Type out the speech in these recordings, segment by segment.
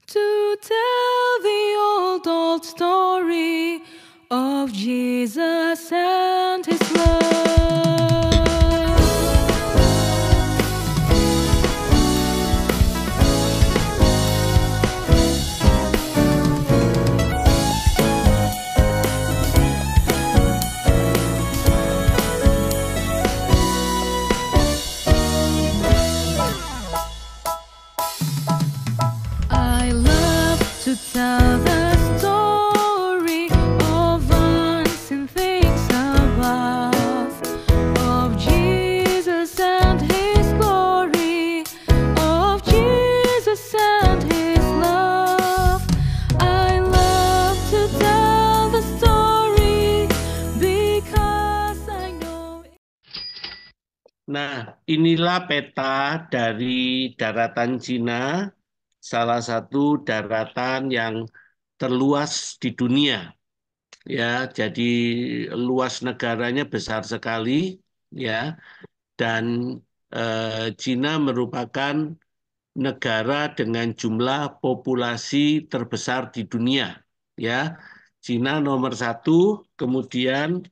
to tell the old story of Jesus and his love. I love to tell the story of unseen things above, of Jesus and his glory, of Jesus and his love. I love to tell the story because I know it. Nah, inilah peta dari daratan Cina, salah satu daratan yang terluas di dunia. Ya, jadi luas negaranya besar sekali, ya. Dan Cina merupakan negara dengan jumlah populasi terbesar di dunia. Ya, Cina nomor 1, kemudian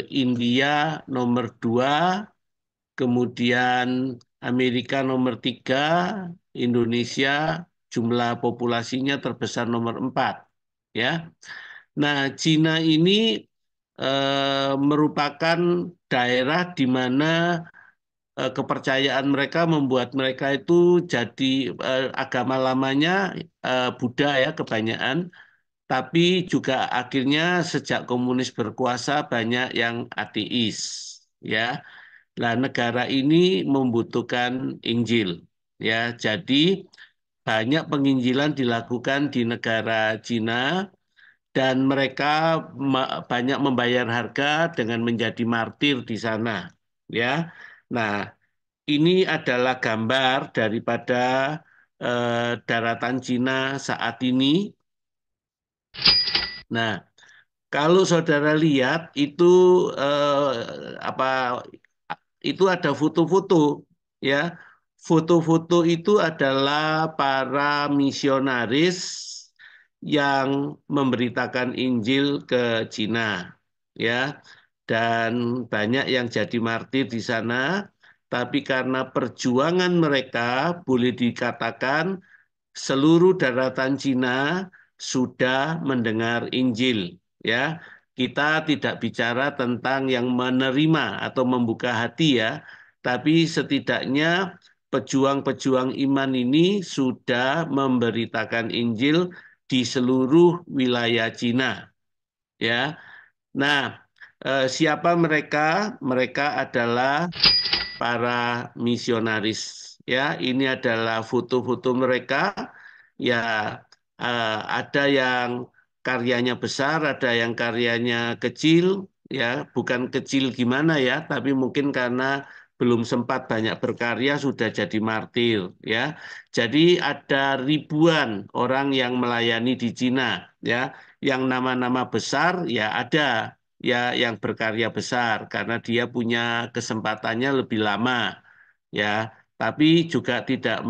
India nomor 2, kemudian Amerika nomor 3, Indonesia jumlah populasinya terbesar nomor 4. Ya, nah Cina ini merupakan daerah di mana kepercayaan mereka membuat mereka itu jadi agama lamanya Buddha ya kebanyakan, tapi juga akhirnya sejak komunis berkuasa banyak yang ateis ya. Nah, negara ini membutuhkan Injil ya. Jadi banyak penginjilan dilakukan di negara Cina dan mereka banyak membayar harga dengan menjadi martir di sana ya. Nah, ini adalah gambar daripada daratan Cina saat ini. Nah, kalau saudara lihat itu apa itu ada foto-foto ya. Foto-foto itu adalah para misionaris yang memberitakan Injil ke Cina ya. Dan banyak yang jadi martir di sana, tapi karena perjuangan mereka boleh dikatakan seluruh daratan Cina sudah mendengar Injil ya. Kita tidak bicara tentang yang menerima atau membuka hati ya, tapi setidaknya pejuang-pejuang iman ini sudah memberitakan Injil di seluruh wilayah Cina ya. Nah, siapa mereka? Mereka adalah para misionaris ya. Ini adalah foto-foto mereka ya. Ada yang karyanya besar, ada yang karyanya kecil ya, bukan kecil gimana ya, tapi mungkin karena belum sempat banyak berkarya sudah jadi martir ya. Jadi ada ribuan orang yang melayani di Cina ya. Yang nama-nama besar ya ada ya yang berkarya besar karena dia punya kesempatannya lebih lama ya, tapi juga tidak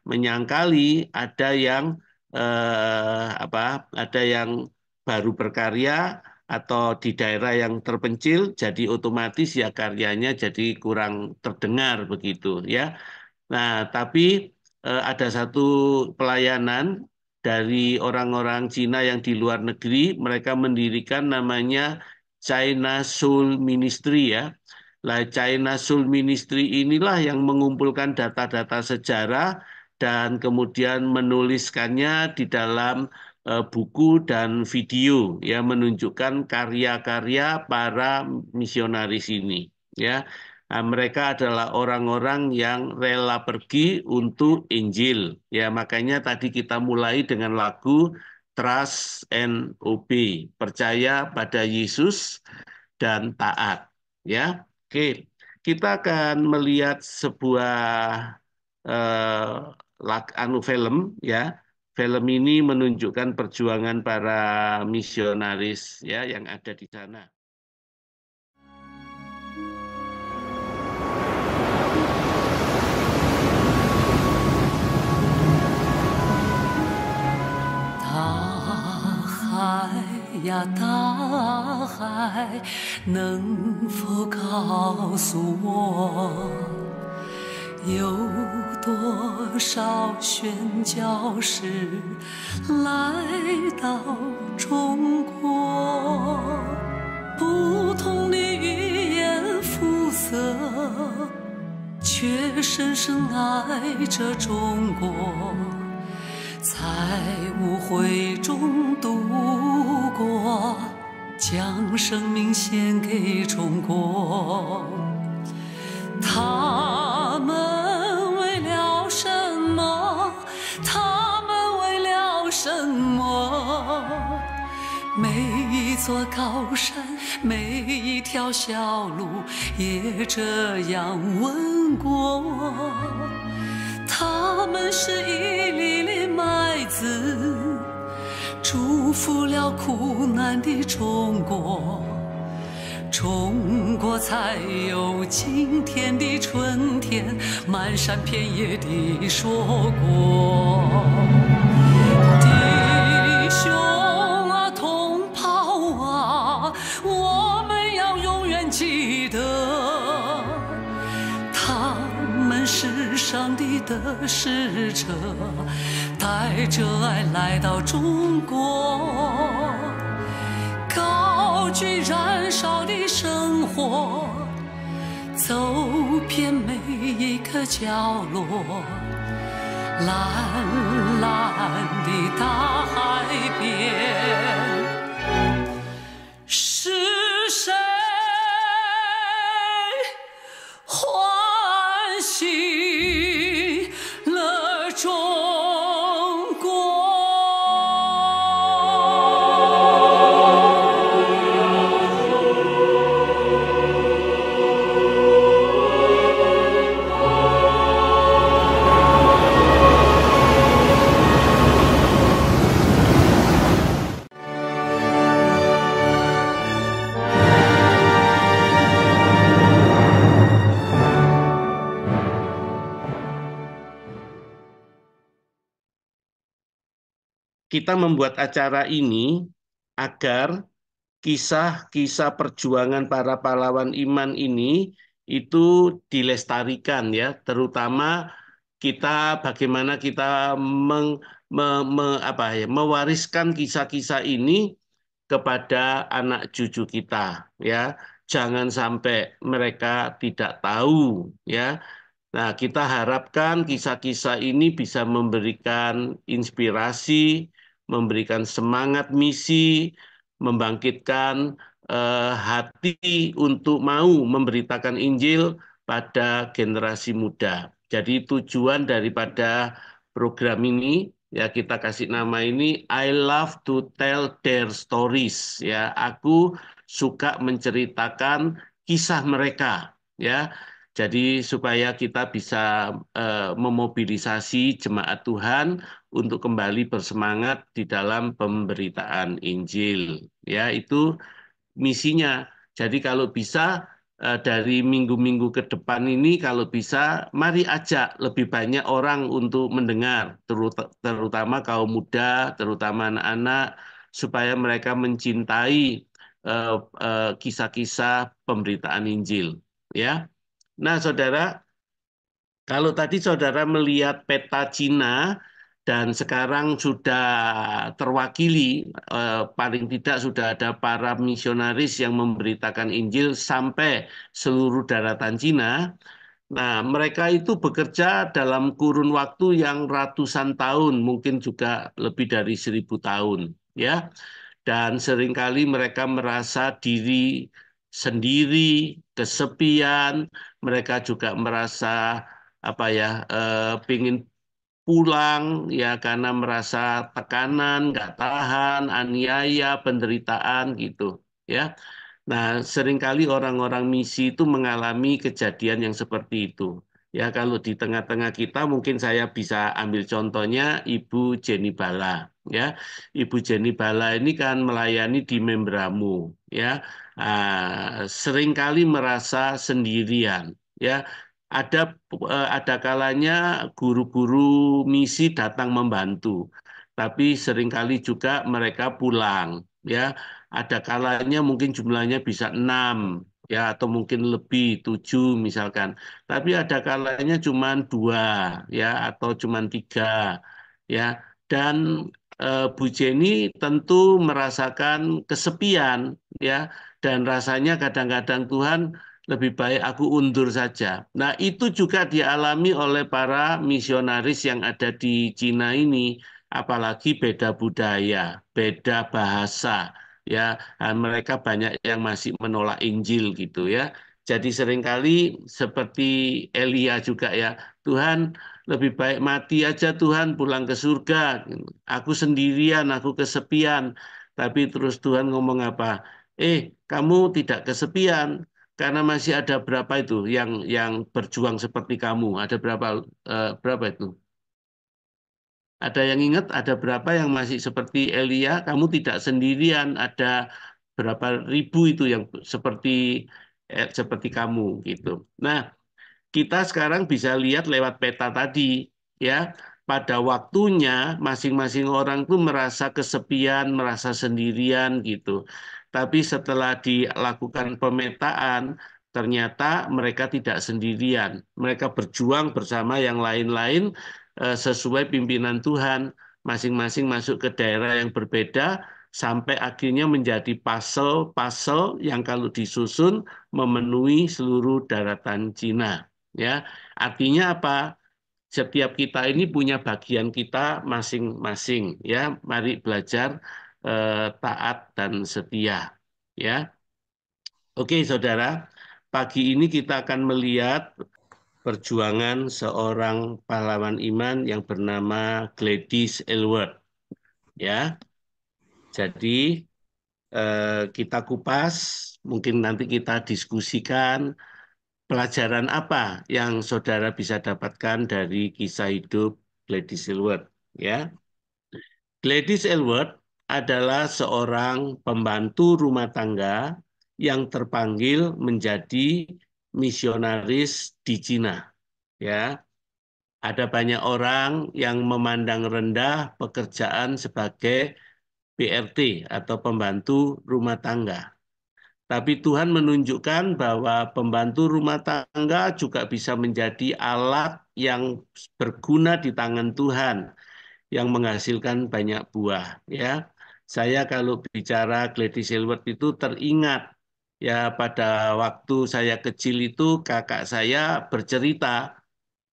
menyangkali ada yang ada yang baru berkarya atau di daerah yang terpencil jadi otomatis ya karyanya jadi kurang terdengar begitu ya. Nah, tapi ada satu pelayanan dari orang-orang Cina yang di luar negeri, mereka mendirikan namanya China Soul Ministry ya. Lah, China Soul Ministry inilah yang mengumpulkan data-data sejarah dan kemudian menuliskannya di dalam buku dan video ya, menunjukkan karya-karya para misionaris ini ya. Nah, mereka adalah orang-orang yang rela pergi untuk Injil. Ya, makanya tadi kita mulai dengan lagu Trust and Obey, percaya pada Yesus dan taat. Ya, oke. Kita akan melihat sebuah film ya. Film ini menunjukkan perjuangan para misionaris ya yang ada di sana. 呀，大海，能否告诉我，有多少宣教士来到中国？不同的语言肤色，却深深爱着中国。在舞会中度过，将生命献给中国。他们为了什么？他们为了什么？每一座高山，每一条小路，也这样问过。他们是一粒粒麦子，祝福了苦难的中国。中国才有今天的春天，漫山遍野的硕果。弟兄啊，同胞啊，我们要永远记得，他们是上帝的使者，带着爱来到中国，高举燃烧的生活，走遍每一个角落。蓝蓝的大海边，是谁唤醒了中国？Kita membuat acara ini agar kisah-kisah perjuangan para pahlawan iman ini itu dilestarikan ya, terutama bagaimana kita mewariskan kisah-kisah ini kepada anak cucu kita ya. Jangan sampai mereka tidak tahu ya. Nah, kita harapkan kisah-kisah ini bisa memberikan inspirasi, memberikan semangat misi, membangkitkan hati untuk mau memberitakan Injil pada generasi muda. Jadi tujuan daripada program ini, ya kita kasih nama ini I love to tell their stories. Ya, aku suka menceritakan kisah mereka. Ya, jadi supaya kita bisa memobilisasi jemaat Tuhan untuk kembali bersemangat di dalam pemberitaan Injil. Ya, itu misinya. Jadi kalau bisa dari minggu-minggu ke depan ini kalau bisa mari ajak lebih banyak orang untuk mendengar, terutama kaum muda, terutama anak-anak, supaya mereka mencintai kisah-kisah pemberitaan Injil. Ya. Nah, saudara, kalau tadi saudara melihat peta Cina dan sekarang sudah terwakili, paling tidak sudah ada para misionaris yang memberitakan Injil sampai seluruh daratan Cina. Nah, mereka itu bekerja dalam kurun waktu yang ratusan tahun, mungkin juga lebih dari 1000 tahun, ya. Dan seringkali mereka merasa diri sendiri, kesepian. Mereka juga merasa pingin pulang ya karena merasa tekanan, nggak tahan, aniaya, penderitaan gitu, ya. Nah, seringkali orang-orang misi itu mengalami kejadian yang seperti itu. Ya, kalau di tengah-tengah kita mungkin saya bisa ambil contohnya Ibu Jenny Bala. Ya, Ibu Jenny Bala ini kan melayani di Membramu. Ya, seringkali merasa sendirian. Ya, ada kalanya guru-guru misi datang membantu, tapi seringkali juga mereka pulang. ya. Ada kalanya mungkin jumlahnya bisa 6, ya, atau mungkin lebih 7 misalkan. Tapi ada kalanya cuma 2, ya, atau cuma 3, ya. Dan Bu Jenny tentu merasakan kesepian, ya, dan rasanya kadang-kadang Tuhan lebih baik aku undur saja. Nah, itu juga dialami oleh para misionaris yang ada di Cina ini, apalagi beda budaya, beda bahasa, ya. Mereka banyak yang masih menolak Injil gitu ya. Jadi seringkali seperti Elia juga ya, Tuhan lebih baik mati aja Tuhan, pulang ke surga. Aku sendirian, aku kesepian. Tapi terus Tuhan ngomong apa? Kamu tidak kesepian karena masih ada berapa itu yang berjuang seperti kamu? Ada berapa itu? Ada yang ingat ada berapa yang masih seperti Elia? Kamu tidak sendirian, ada berapa ribu itu yang seperti kamu gitu. Nah, kita sekarang bisa lihat lewat peta tadi, ya. Pada waktunya masing-masing orang tuh merasa kesepian, merasa sendirian gitu. Tapi setelah dilakukan pemetaan, ternyata mereka tidak sendirian. Mereka berjuang bersama yang lain-lain sesuai pimpinan Tuhan. Masing-masing masuk ke daerah yang berbeda sampai akhirnya menjadi puzzle-puzzle yang kalau disusun memenuhi seluruh daratan Cina. Ya, artinya apa? Setiap kita ini punya bagian kita masing-masing. Ya, mari belajar taat dan setia. Ya, oke, saudara. Pagi ini kita akan melihat perjuangan seorang pahlawan iman yang bernama Gladys Aylward. Ya, jadi kita kupas, mungkin nanti kita diskusikan pelajaran apa yang saudara bisa dapatkan dari kisah hidup Gladys Aylward, ya. Gladys Aylward adalah seorang pembantu rumah tangga yang terpanggil menjadi misionaris di Cina, ya. Ada banyak orang yang memandang rendah pekerjaan sebagai PRT atau pembantu rumah tangga. Tapi Tuhan menunjukkan bahwa pembantu rumah tangga juga bisa menjadi alat yang berguna di tangan Tuhan, yang menghasilkan banyak buah. Ya, saya kalau bicara Gladys Aylward itu teringat ya pada waktu saya kecil itu kakak saya bercerita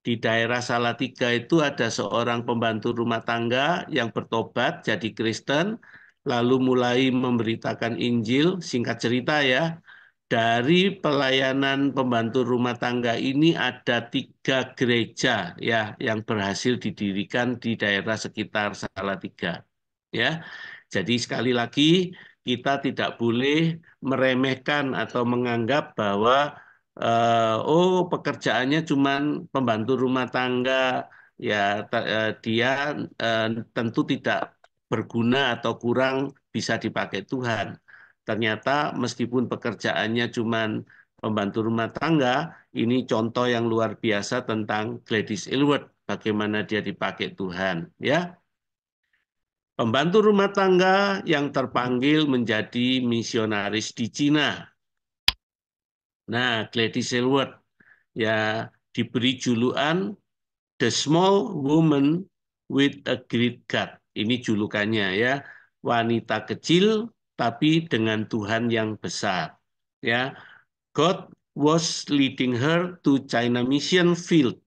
di daerah Salatiga itu ada seorang pembantu rumah tangga yang bertobat jadi Kristen, lalu mulai memberitakan Injil, singkat cerita ya. Dari pelayanan pembantu rumah tangga ini ada 3 gereja ya yang berhasil didirikan di daerah sekitar Salatiga. Ya, jadi sekali lagi kita tidak boleh meremehkan atau menganggap bahwa pekerjaannya cuma pembantu rumah tangga, ya dia eh, tentu tidak berguna atau kurang bisa dipakai Tuhan. Ternyata meskipun pekerjaannya cuma pembantu rumah tangga, ini contoh yang luar biasa tentang Gladys Aylward, bagaimana dia dipakai Tuhan, ya. Pembantu rumah tangga yang terpanggil menjadi misionaris di Cina. Nah, Gladys Aylward ya diberi julukan The Small Woman with a Great God. Ini julukannya ya, wanita kecil tapi dengan Tuhan yang besar. Ya, God was leading her to China Mission Field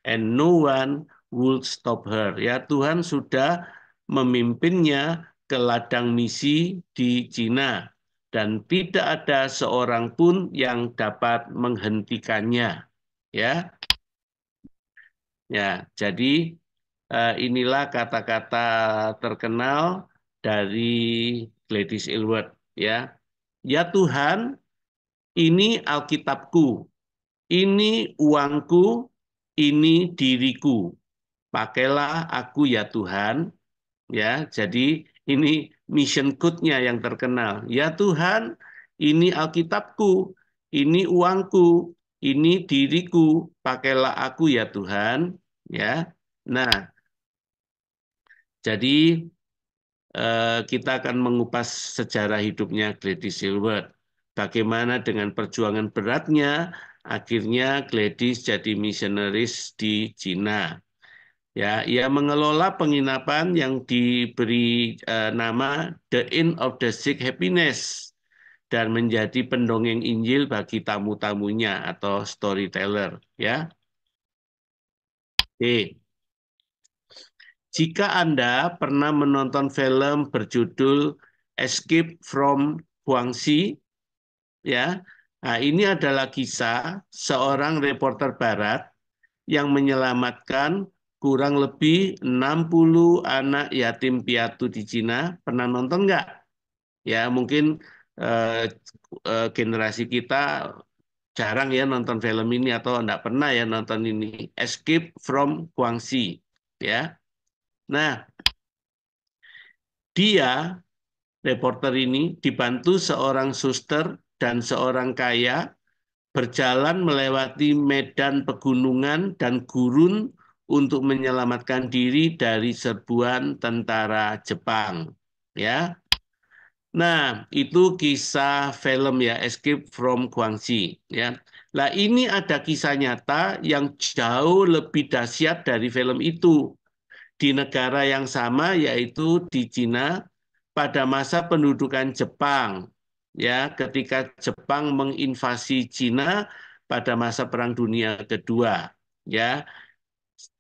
and no one would stop her. Ya, Tuhan sudah memimpinnya ke ladang misi di Cina dan tidak ada seorang pun yang dapat menghentikannya. Ya, ya. Jadi inilah kata-kata terkenal dari Gladys Aylward. Ya, ya Tuhan, ini Alkitabku, ini uangku, ini diriku. Pakailah aku ya Tuhan. Ya, jadi ini mission code-nya yang terkenal. Ya Tuhan, ini Alkitabku, ini uangku, ini diriku, pakailah aku ya Tuhan. Ya, nah, jadi kita akan mengupas sejarah hidupnya Gladys Aylward. Bagaimana dengan perjuangan beratnya, akhirnya Gladys jadi misionaris di Cina. Ya, ia mengelola penginapan yang diberi nama The Inn of the Sick Happiness dan menjadi pendongeng Injil bagi tamu-tamunya atau storyteller. Ya, oke. Jika Anda pernah menonton film berjudul Escape from Guangxi, ya, nah ini adalah kisah seorang reporter barat yang menyelamatkan kurang lebih 60 anak yatim piatu di Cina. Pernah nonton nggak? Ya, mungkin generasi kita jarang ya nonton film ini atau nggak pernah ya nonton ini. Escape from Guangxi, ya. Nah, dia reporter ini dibantu seorang suster dan seorang kaya berjalan melewati medan pegunungan dan gurun untuk menyelamatkan diri dari serbuan tentara Jepang. Ya, nah itu kisah film ya Escape from Guangxi. Ya, nah ini ada kisah nyata yang jauh lebih dahsyat dari film itu di negara yang sama yaitu di Cina pada masa pendudukan Jepang. Ya, ketika Jepang menginvasi Cina pada masa Perang Dunia Kedua. Ya,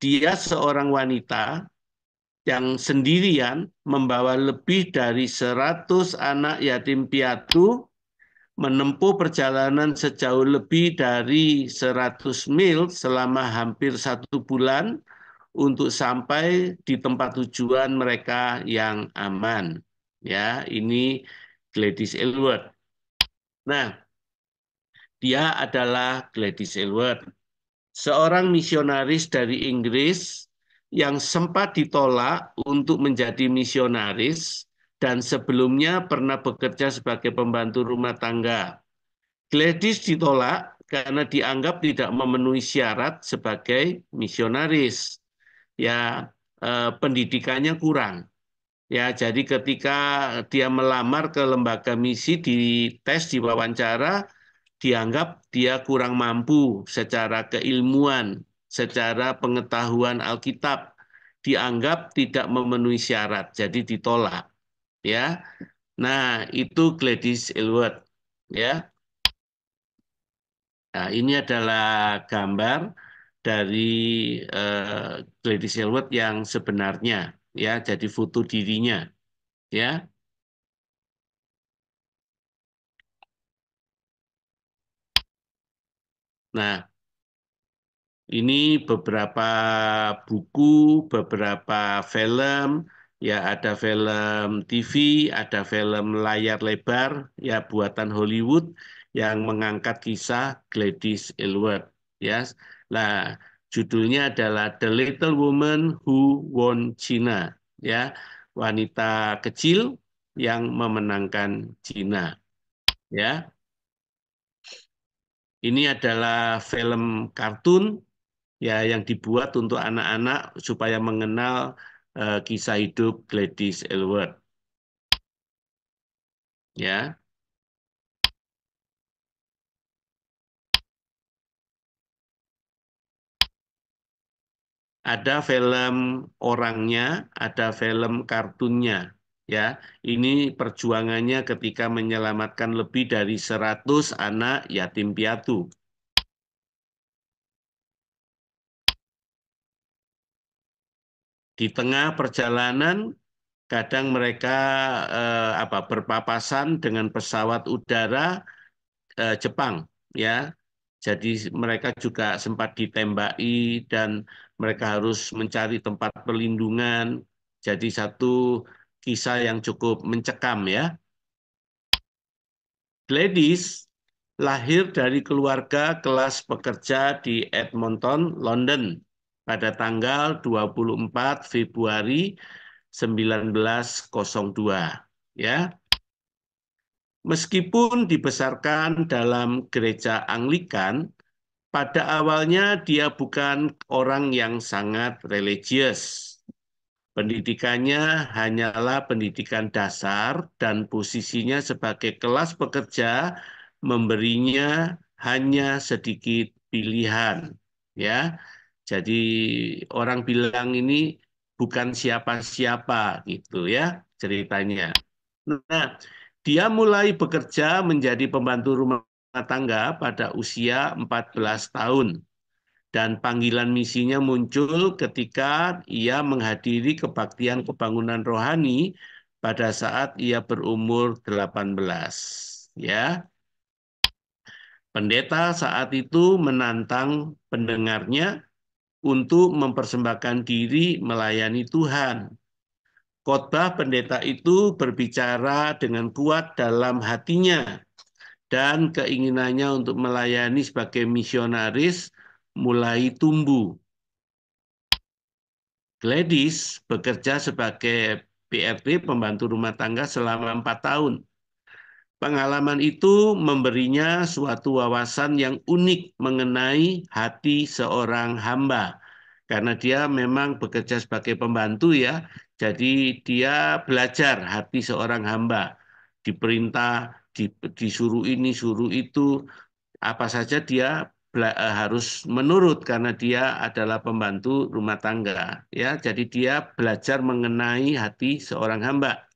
dia seorang wanita yang sendirian membawa lebih dari 100 anak yatim piatu menempuh perjalanan sejauh lebih dari 100 mil selama hampir 1 bulan untuk sampai di tempat tujuan mereka yang aman. Ya, ini Gladys Aylward. Nah, dia adalah Gladys Aylward, seorang misionaris dari Inggris yang sempat ditolak untuk menjadi misionaris dan sebelumnya pernah bekerja sebagai pembantu rumah tangga. Gladys ditolak karena dianggap tidak memenuhi syarat sebagai misionaris. Ya, pendidikannya kurang. Ya, jadi ketika dia melamar ke lembaga misi, dites, diwawancara, dianggap dia kurang mampu secara keilmuan, secara pengetahuan Alkitab, dianggap tidak memenuhi syarat, jadi ditolak. Ya, nah itu Gladys Aylward. Ya, nah ini adalah gambar dari Gladys Aylward yang sebenarnya. Ya, jadi foto dirinya. Ya. Nah, ini beberapa buku, beberapa film, ya ada film TV, ada film layar lebar, ya buatan Hollywood yang mengangkat kisah Gladys Aylward. Ya, nah judulnya adalah The Little Woman Who Won China. Ya, wanita kecil yang memenangkan Cina. Ya, ini adalah film kartun ya yang dibuat untuk anak-anak supaya mengenal kisah hidup Gladys Aylward. Ya, ada film orangnya, ada film kartunnya. Ya, ini perjuangannya ketika menyelamatkan lebih dari 100 anak yatim piatu. Di tengah perjalanan, kadang mereka berpapasan dengan pesawat udara Jepang, ya. Jadi mereka juga sempat ditembaki dan mereka harus mencari tempat perlindungan. Jadi satu kisah yang cukup mencekam ya. Gladys lahir dari keluarga kelas pekerja di Edmonton, London pada tanggal 24 Februari 1902. Ya. Meskipun dibesarkan dalam gereja Anglikan, pada awalnya dia bukan orang yang sangat religius. Pendidikannya hanyalah pendidikan dasar dan posisinya sebagai kelas pekerja memberinya hanya sedikit pilihan, ya. Jadi orang bilang ini bukan siapa-siapa gitu ya ceritanya. Nah, dia mulai bekerja menjadi pembantu rumah tangga pada usia 14 tahun. Dan panggilan misinya muncul ketika ia menghadiri kebaktian kebangunan rohani pada saat ia berumur 18. Ya, pendeta saat itu menantang pendengarnya untuk mempersembahkan diri melayani Tuhan. Khotbah pendeta itu berbicara dengan kuat dalam hatinya dan keinginannya untuk melayani sebagai misionaris mulai tumbuh. Gladys bekerja sebagai PRT, pembantu rumah tangga, selama 4 tahun. Pengalaman itu memberinya suatu wawasan yang unik mengenai hati seorang hamba. Karena dia memang bekerja sebagai pembantu ya, jadi dia belajar hati seorang hamba. Diperintah, disuruh ini, suruh itu, apa saja dia harus menurut karena dia adalah pembantu rumah tangga ya. Jadi dia belajar mengenai hati seorang hamba.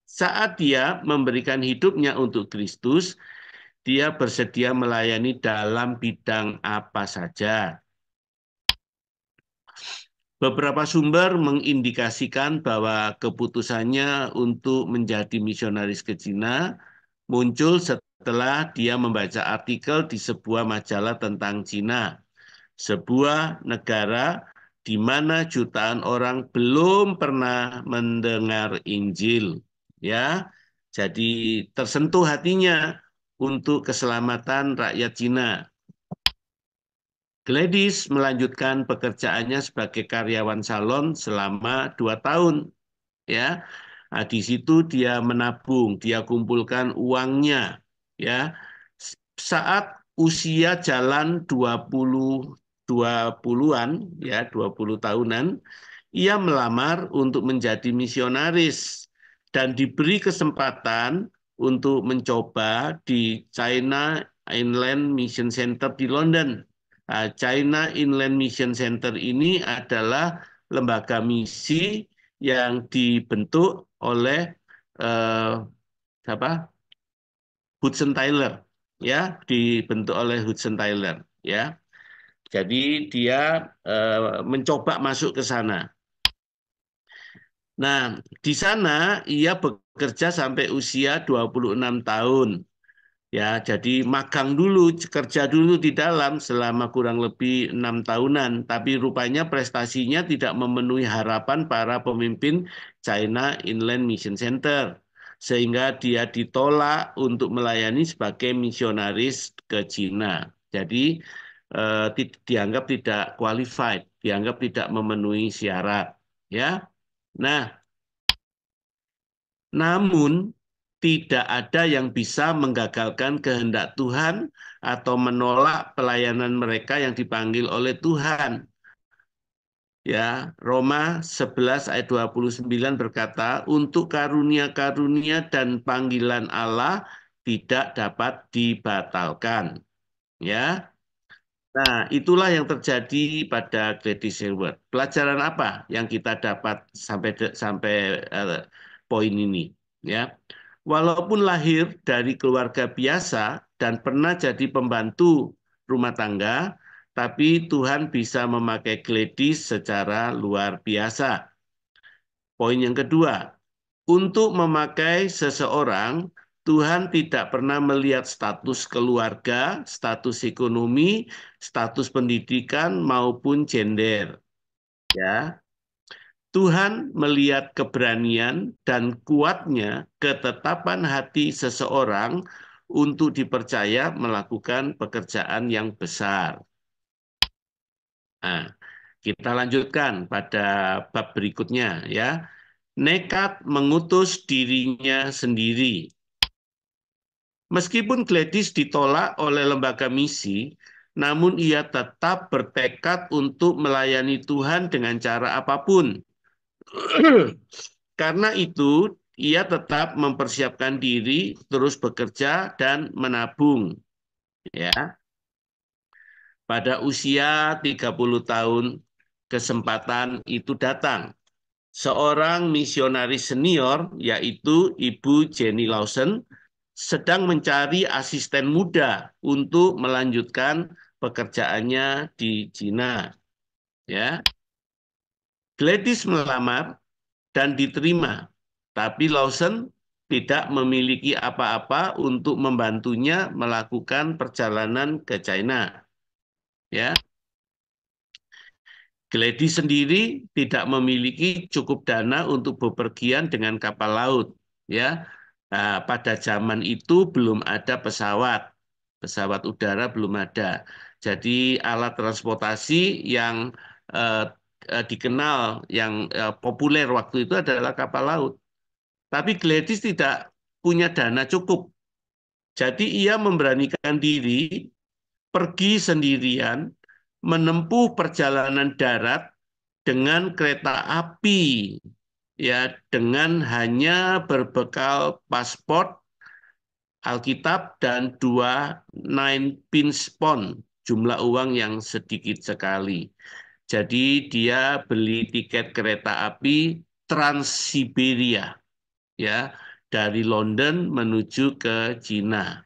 Saat dia memberikan hidupnya untuk Kristus, dia bersedia melayani dalam bidang apa saja. Beberapa sumber mengindikasikan bahwa keputusannya untuk menjadi misionaris ke Cina muncul setelah dia membaca artikel di sebuah majalah tentang Cina, sebuah negara di mana jutaan orang belum pernah mendengar Injil. Ya, jadi tersentuh hatinya untuk keselamatan rakyat Cina. Gladys melanjutkan pekerjaannya sebagai karyawan salon selama 2 tahun. Ya, nah, di situ dia menabung, dia kumpulkan uangnya. Ya, saat usia jalan 20-an, ya 20 tahunan, ia melamar untuk menjadi misionaris dan diberi kesempatan untuk mencoba di China Inland Mission Center di London. China Inland Mission Center ini adalah lembaga misi yang dibentuk oleh Hudson Taylor, ya, dibentuk oleh Hudson Taylor, ya. Jadi dia mencoba masuk ke sana. Nah, di sana ia bekerja sampai usia 26 tahun. Ya, jadi magang dulu, kerja dulu di dalam selama kurang lebih 6 tahunan. Tapi rupanya prestasinya tidak memenuhi harapan para pemimpin China Inland Mission Center. Sehingga dia ditolak untuk melayani sebagai misionaris ke Cina. Jadi dianggap tidak qualified, dianggap tidak memenuhi syarat. Ya, nah, namun tidak ada yang bisa menggagalkan kehendak Tuhan atau menolak pelayanan mereka yang dipanggil oleh Tuhan. Ya, Roma 11 ayat 29 berkata, untuk karunia-karunia dan panggilan Allah tidak dapat dibatalkan. Ya. Nah, itulah yang terjadi pada Gladys Aylward. Pelajaran apa yang kita dapat sampai poin ini? Ya, walaupun lahir dari keluarga biasa dan pernah jadi pembantu rumah tangga, tapi Tuhan bisa memakai Gladys secara luar biasa. Poin yang kedua, untuk memakai seseorang, Tuhan tidak pernah melihat status keluarga, status ekonomi, status pendidikan, maupun gender. Ya, Tuhan melihat keberanian dan kuatnya ketetapan hati seseorang untuk dipercaya melakukan pekerjaan yang besar. Nah, kita lanjutkan pada bab berikutnya ya. Nekat mengutus dirinya sendiri. Meskipun Gladys ditolak oleh lembaga misi, namun ia tetap bertekad untuk melayani Tuhan dengan cara apapun. Karena itu, ia tetap mempersiapkan diri, terus bekerja dan menabung. Ya, pada usia 30 tahun, kesempatan itu datang. Seorang misionaris senior, yaitu Ibu Jenny Lawson, sedang mencari asisten muda untuk melanjutkan pekerjaannya di Cina. Ya, Gladys melamar dan diterima, tapi Lawson tidak memiliki apa-apa untuk membantunya melakukan perjalanan ke China. Ya, Gladys sendiri tidak memiliki cukup dana untuk bepergian dengan kapal laut. Ya, nah, pada zaman itu belum ada pesawat udara belum ada. Jadi alat transportasi yang eh, dikenal, yang populer waktu itu adalah kapal laut. Tapi Gladys tidak punya dana cukup. Jadi ia memberanikan diri pergi sendirian menempuh perjalanan darat dengan kereta api, ya, dengan hanya berbekal paspor, Alkitab, dan 2 9 pence pound, jumlah uang yang sedikit sekali. Jadi dia beli tiket kereta api Trans-Siberia, ya, dari London menuju ke Cina.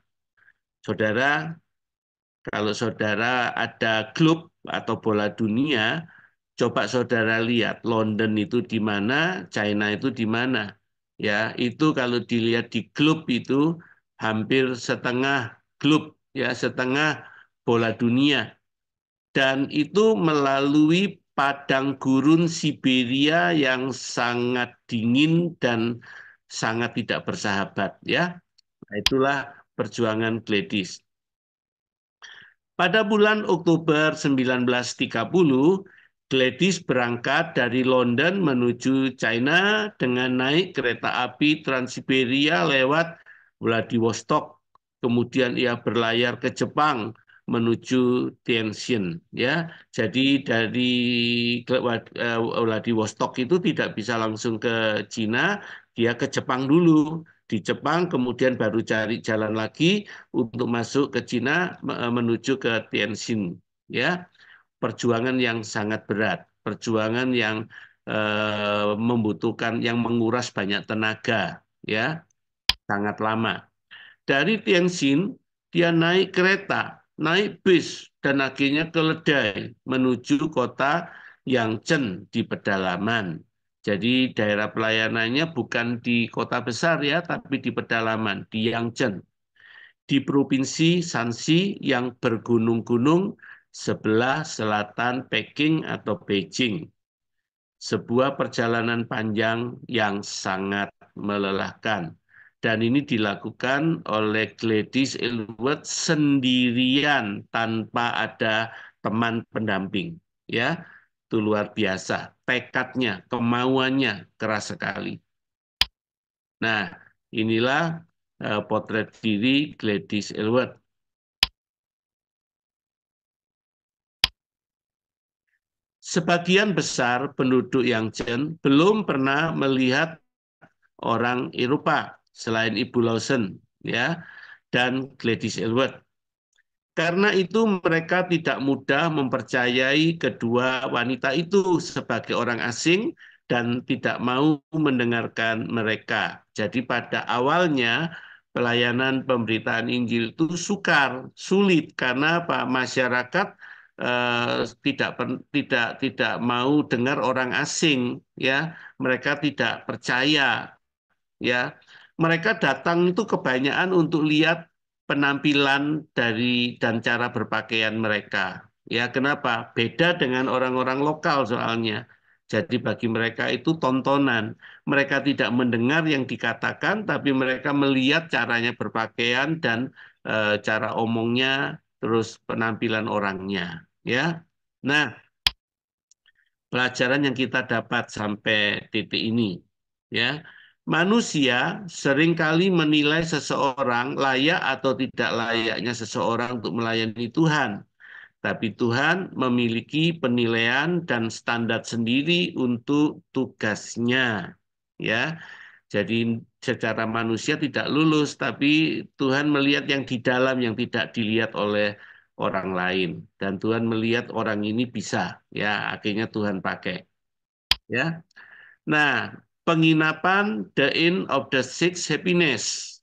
Saudara, kalau saudara ada klub atau bola dunia, coba saudara lihat London itu di mana, China itu di mana. Ya, itu kalau dilihat di klub itu hampir setengah klub, ya, setengah bola dunia. Dan itu melalui padang gurun Siberia yang sangat dingin dan sangat tidak bersahabat, ya. Nah, itulah perjuangan Gladys. Pada bulan Oktober 1930, Gladys berangkat dari London menuju China dengan naik kereta api Trans-Siberia lewat Vladivostok. Kemudian ia berlayar ke Jepang menuju Tianjin. Ya, jadi dari Vladivostok itu tidak bisa langsung ke Cina, dia ke Jepang dulu. Di Jepang kemudian baru cari jalan lagi untuk masuk ke Cina menuju ke Tianjin. Ya, perjuangan yang sangat berat, perjuangan yang membutuhkan, yang menguras banyak tenaga, ya, sangat lama. Dari Tianjin dia naik kereta, naik bis, dan akhirnya keledai menuju kota Yangzheng di pedalaman. Jadi daerah pelayanannya bukan di kota besar, ya, tapi di pedalaman, di Yangzheng, di provinsi Shanxi yang bergunung-gunung sebelah selatan Peking atau Beijing. Sebuah perjalanan panjang yang sangat melelahkan. Dan ini dilakukan oleh Gladys Aylward sendirian tanpa ada teman pendamping. Ya, itu luar biasa. Tekadnya, kemauannya keras sekali. Nah, inilah potret diri Gladys Aylward. Sebagian besar penduduk Yangzheng belum pernah melihat orang Eropa selain Ibu Lawson, ya, dan Gladys Aylward. Karena itu mereka tidak mudah mempercayai kedua wanita itu sebagai orang asing dan tidak mau mendengarkan mereka. Jadi pada awalnya pelayanan pemberitaan Injil itu sukar, sulit karena Pak masyarakat tidak mau dengar orang asing, ya, mereka tidak percaya, ya, mereka datang itu kebanyakan untuk lihat penampilan dari dan cara berpakaian mereka. Ya, kenapa? Beda dengan orang-orang lokal soalnya. Jadi bagi mereka itu tontonan. Mereka tidak mendengar yang dikatakan, tapi mereka melihat caranya berpakaian dan cara omongnya, terus penampilan orangnya. Ya, nah, pelajaran yang kita dapat sampai titik ini, ya. Manusia seringkali menilai seseorang layak atau tidak layaknya seseorang untuk melayani Tuhan Tapi Tuhan memiliki penilaian dan standar sendiri untuk tugasnya. Ya, jadi secara manusia tidak lulus, tapi Tuhan melihat yang di dalam yang tidak dilihat oleh orang lain. Dan Tuhan melihat orang ini bisa, ya akhirnya Tuhan pakai. Ya, nah penginapan The Inn of the Six Happiness.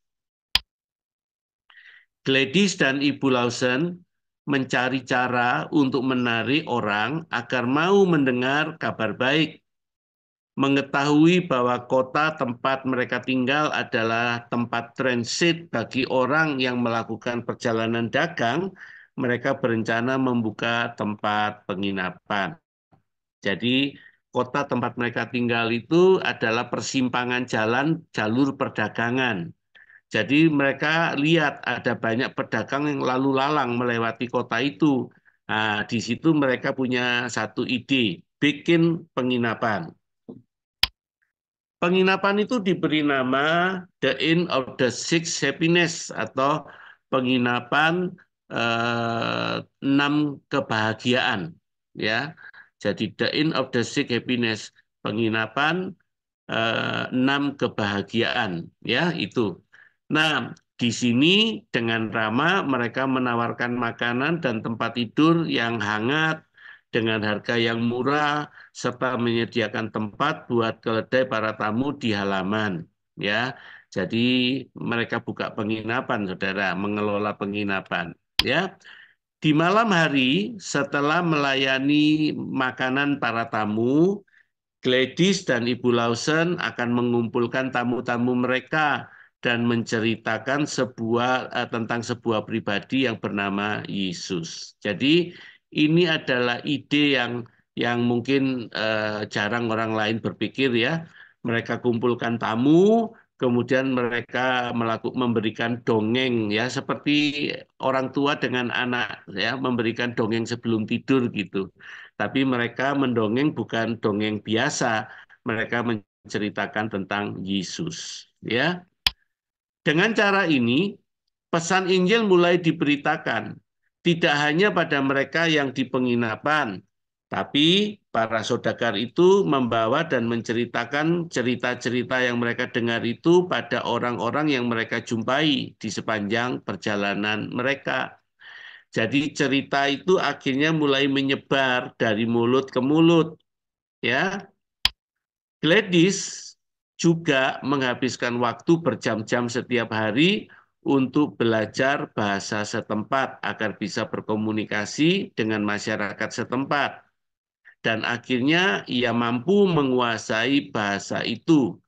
Gladys dan Ibu Lawson mencari cara untuk menarik orang agar mau mendengar kabar baik. Mengetahui bahwa kota tempat mereka tinggal adalah tempat transit bagi orang yang melakukan perjalanan dagang, mereka berencana membuka tempat penginapan. Jadi, kota tempat mereka tinggal itu adalah persimpangan jalan jalur perdagangan. Jadi mereka lihat ada banyak pedagang yang lalu lalang melewati kota itu. Nah, di situ mereka punya satu ide, bikin penginapan. Penginapan itu diberi nama The Inn of the Six Happiness atau penginapan 6 kebahagiaan. Ya, jadi The Inn of the Six Happiness, penginapan 6 kebahagiaan. Ya, itu. Nah, di sini dengan ramah mereka menawarkan makanan dan tempat tidur yang hangat dengan harga yang murah serta menyediakan tempat buat keledai para tamu di halaman. Ya, jadi mereka buka penginapan, saudara, mengelola penginapan. Ya, di malam hari setelah melayani makanan para tamu, Gladys dan Ibu Lawson akan mengumpulkan tamu-tamu mereka dan menceritakan tentang sebuah pribadi yang bernama Yesus. Jadi ini adalah ide yang mungkin jarang orang lain berpikir ya. Mereka kumpulkan tamu, kemudian mereka memberikan dongeng ya seperti orang tua dengan anak ya memberikan dongeng sebelum tidur gitu. Tapi mereka mendongeng bukan dongeng biasa, mereka menceritakan tentang Yesus. Ya, dengan cara ini pesan Injil mulai diberitakan tidak hanya pada mereka yang di penginapan, tapi para saudagar itu membawa dan menceritakan cerita-cerita yang mereka dengar itu pada orang-orang yang mereka jumpai di sepanjang perjalanan mereka. Jadi cerita itu akhirnya mulai menyebar dari mulut ke mulut, ya. Gladys juga menghabiskan waktu berjam-jam setiap hari untuk belajar bahasa setempat agar bisa berkomunikasi dengan masyarakat setempat. Dan akhirnya ia mampu menguasai bahasa itu,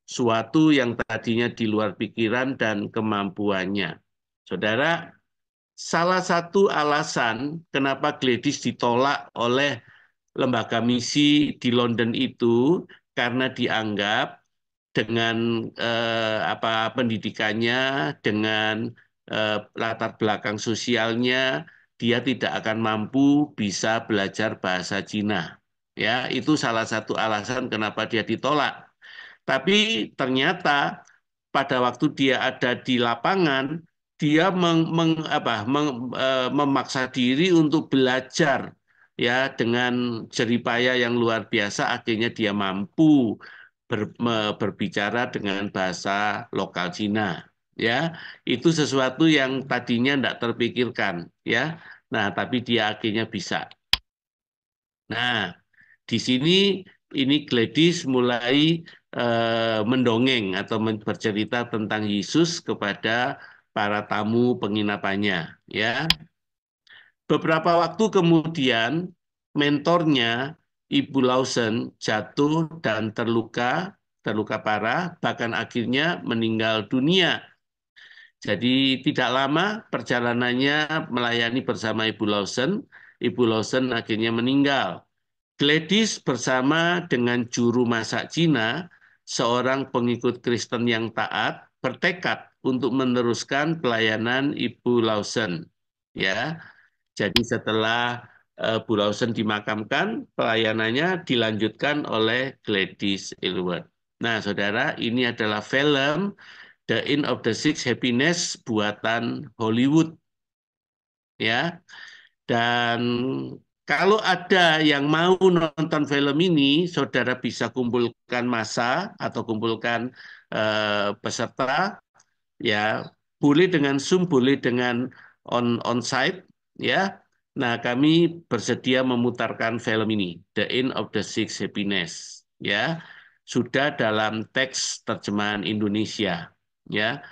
suatu yang tadinya di luar pikiran dan kemampuannya. Saudara, salah satu alasan kenapa Gladys ditolak oleh lembaga misi di London itu karena dianggap dengan pendidikannya, dengan latar belakang sosialnya, dia tidak akan mampu bisa belajar bahasa Cina. Ya, itu salah satu alasan kenapa dia ditolak. Tapi ternyata pada waktu dia ada di lapangan, dia memaksa diri untuk belajar ya dengan jeripaya yang luar biasa. Akhirnya dia mampu berbicara dengan bahasa lokal Cina. Ya, itu sesuatu yang tadinya tidak terpikirkan. Ya, nah tapi dia akhirnya bisa. Nah, di sini ini Gladys mulai mendongeng atau bercerita tentang Yesus kepada para tamu penginapannya. Ya, beberapa waktu kemudian mentornya Ibu Lawson jatuh dan terluka parah, bahkan akhirnya meninggal dunia. Jadi tidak lama perjalanannya melayani bersama Ibu Lawson. Ibu Lawson akhirnya meninggal. Gladys bersama dengan juru masak Cina, seorang pengikut Kristen yang taat, bertekad untuk meneruskan pelayanan Ibu Lawson. Ya, jadi setelah Bu Lawson dimakamkan, pelayanannya dilanjutkan oleh Gladys Aylward. Nah, saudara, ini adalah film The Inn of the Six Happiness buatan Hollywood. Ya, Dan kalau ada yang mau nonton film ini, saudara bisa kumpulkan massa atau kumpulkan peserta, ya boleh dengan Zoom, boleh dengan on-site, ya. Nah, kami bersedia memutarkan film ini, The End of the Six Happiness, ya. Sudah dalam teks terjemahan Indonesia, ya.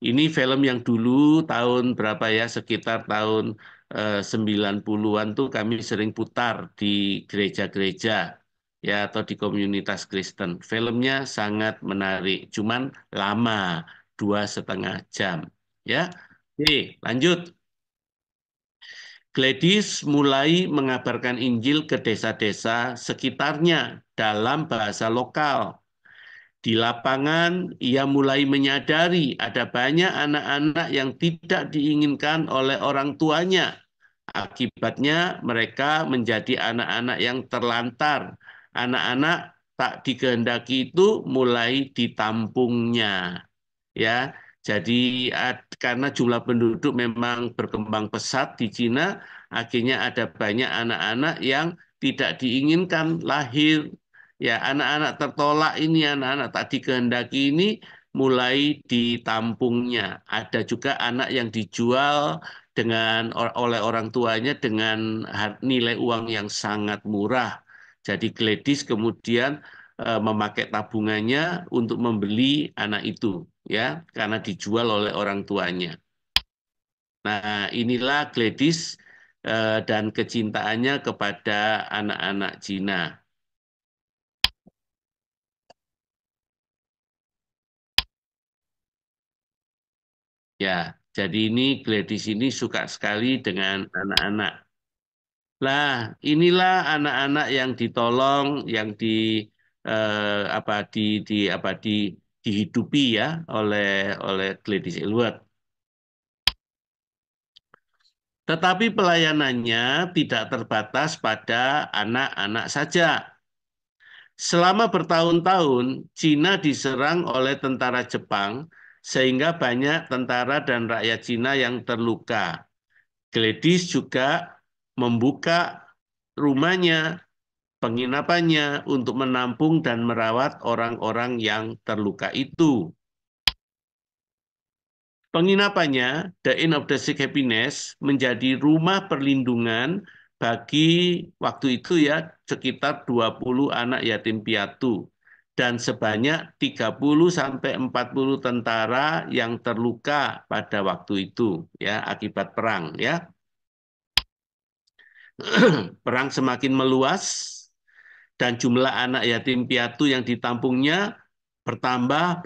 Ini film yang dulu tahun berapa ya, sekitar tahun 90-an tuh kami sering putar di gereja-gereja ya atau di komunitas Kristen. Filmnya sangat menarik, cuman lama, 2,5 jam. Ya, oke, lanjut. Gladys mulai mengabarkan Injil ke desa-desa sekitarnya dalam bahasa lokal. Di lapangan, ia mulai menyadari ada banyak anak-anak yang tidak diinginkan oleh orang tuanya. Akibatnya, mereka menjadi anak-anak yang terlantar. Anak-anak tak dikehendaki itu mulai ditampungnya. Ya, jadi karena jumlah penduduk memang berkembang pesat di Cina, akhirnya ada banyak anak-anak yang tidak diinginkan lahir. Ya, anak-anak tertolak ini, anak-anak tak dikehendaki ini mulai ditampungnya. Ada juga anak yang dijual oleh orang tuanya dengan nilai uang yang sangat murah. Jadi Gladys kemudian memakai tabungannya untuk membeli anak itu, ya, karena dijual oleh orang tuanya. Nah, inilah Gladys dan kecintaannya kepada anak-anak Cina. Ya, jadi ini Gladys ini suka sekali dengan anak-anak. Lah, inilah anak-anak yang ditolong, yang apa dihidupi ya oleh Gladys Aylward. Tetapi pelayanannya tidak terbatas pada anak-anak saja. Selama bertahun-tahun, Cina diserang oleh tentara Jepang, sehingga banyak tentara dan rakyat Cina yang terluka. Gladys juga membuka rumahnya, penginapannya untuk menampung dan merawat orang-orang yang terluka itu. Penginapannya, The Inn of the Sick Happiness, menjadi rumah perlindungan bagi waktu itu ya sekitar 20 anak yatim piatu dan sebanyak 30 sampai 40 tentara yang terluka pada waktu itu ya akibat perang ya. Perang semakin meluas dan jumlah anak yatim piatu yang ditampungnya bertambah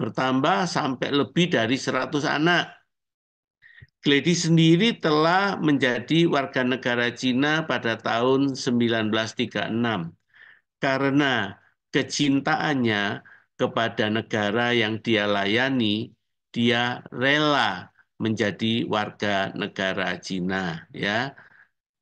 sampai lebih dari 100 anak. Gladys sendiri telah menjadi warga negara Cina pada tahun 1936 karena kecintaannya kepada negara yang dia layani, dia rela menjadi warga negara Cina. Ya,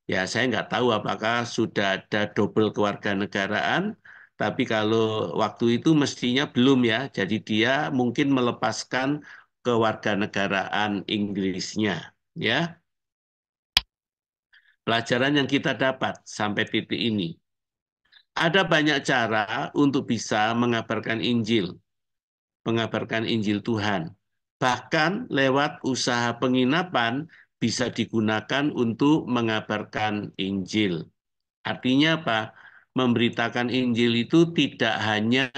ya saya nggak tahu apakah sudah ada double kewarganegaraan, tapi kalau waktu itu mestinya belum ya. Jadi dia mungkin melepaskan kewarganegaraan Inggrisnya, ya. Pelajaran yang kita dapat sampai titik ini. Ada banyak cara untuk bisa mengabarkan Injil Tuhan. Bahkan lewat usaha penginapan bisa digunakan untuk mengabarkan Injil. Artinya apa? Memberitakan Injil itu tidak hanya